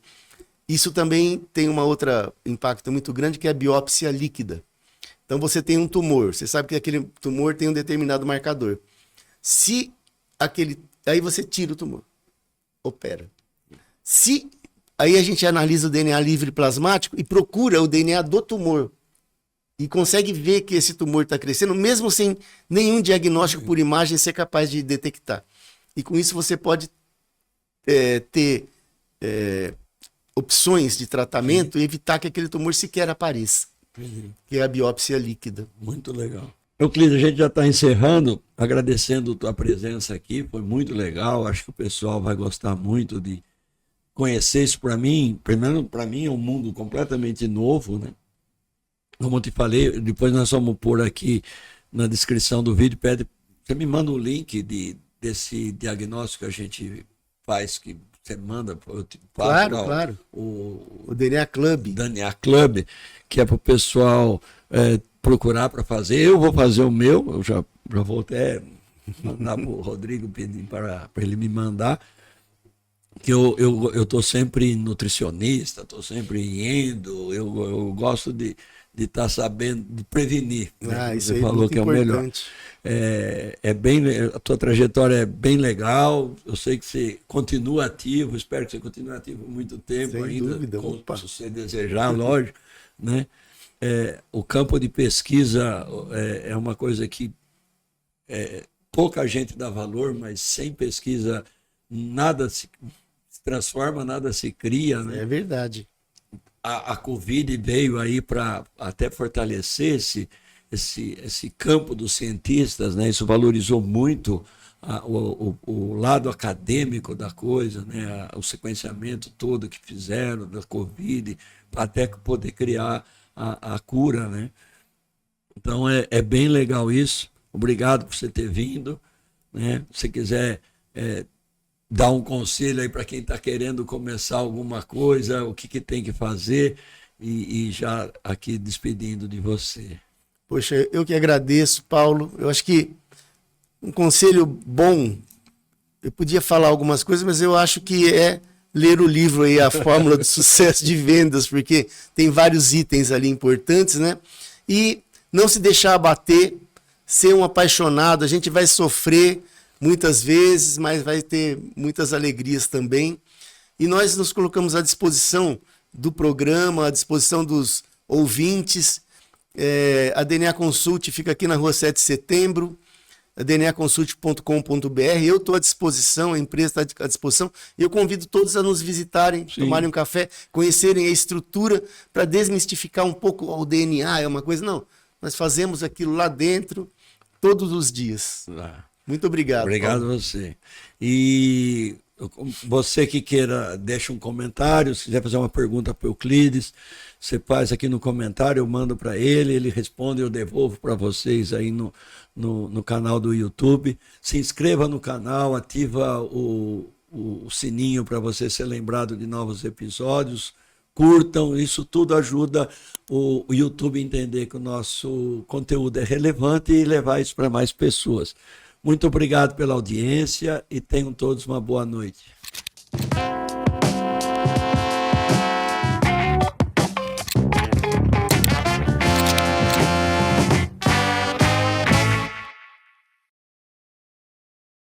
Isso também tem uma outra impacto muito grande, que é a biópsia líquida. Então você tem um tumor, você sabe que aquele tumor tem um determinado marcador. Aí você tira o tumor, opera. Aí a gente analisa o DNA livre plasmático e procura o DNA do tumor. E consegue ver que esse tumor está crescendo, mesmo sem nenhum diagnóstico por imagem ser capaz de detectar. E com isso você pode ter opções de tratamento e evitar que aquele tumor sequer apareça, que é a biópsia líquida. Muito legal. Euclides, a gente já está encerrando, agradecendo a tua presença aqui, foi muito legal, acho que o pessoal vai gostar muito de conhecer isso. Para mim, primeiro, para mim é um mundo completamente novo, né? Como eu te falei, depois nós vamos pôr aqui na descrição do vídeo, você me manda o link desse diagnóstico que a gente faz, que você manda, eu te faço, Claro. O DNA Club. DNA Club, que é para o pessoal procurar para fazer. Eu vou fazer o meu, eu já vou até mandar para o Rodrigo pedir para ele me mandar, que eu estou sempre nutricionista, estou sempre indo, eu gosto de estar sabendo, de prevenir. Né? Isso você aí falou muito que é o melhor. A tua trajetória é bem legal, eu sei que você continua ativo, espero que você continue ativo muito tempo. Sem ainda, dúvida. se você desejar, lógico, né? O campo de pesquisa é uma coisa que pouca gente dá valor, mas sem pesquisa nada se transforma, nada se cria. Né? É verdade. A Covid veio aí para até fortalecer esse campo dos cientistas, né? Isso valorizou muito o lado acadêmico da coisa, né? O sequenciamento todo que fizeram da Covid, até poder criar a cura, né? Então é bem legal isso. Obrigado por você ter vindo, né? Se quiser dar um conselho aí para quem está querendo começar alguma coisa, o que tem que fazer, e já aqui despedindo de você. Poxa, eu que agradeço, Paulo. Eu acho que um conselho bom, eu podia falar algumas coisas, mas eu acho que é ler o livro aí, A Fórmula do Sucesso de Vendas, porque tem vários itens ali importantes, né? E não se deixar abater, ser um apaixonado. A gente vai sofrer muitas vezes, mas vai ter muitas alegrias também. E nós nos colocamos à disposição do programa, à disposição dos ouvintes. A DNA Consult fica aqui na rua 7 de setembro, dnaconsult.com.br. Eu estou à disposição, a empresa está à disposição, e eu convido todos a nos visitarem, tomarem um café, conhecerem a estrutura, para desmistificar um pouco o DNA, é uma coisa, não, nós fazemos aquilo lá dentro todos os dias. Muito obrigado. Obrigado a você. E você que queira, deixa um comentário, se quiser fazer uma pergunta para o Euclides, você faz aqui no comentário, eu mando para ele responde, eu devolvo para vocês aí no canal do YouTube. Se inscreva no canal, ativa o sininho para você ser lembrado de novos episódios. Curtam, isso tudo ajuda o YouTube a entender que o nosso conteúdo é relevante e levar isso para mais pessoas. Muito obrigado pela audiência e tenham todos uma boa noite.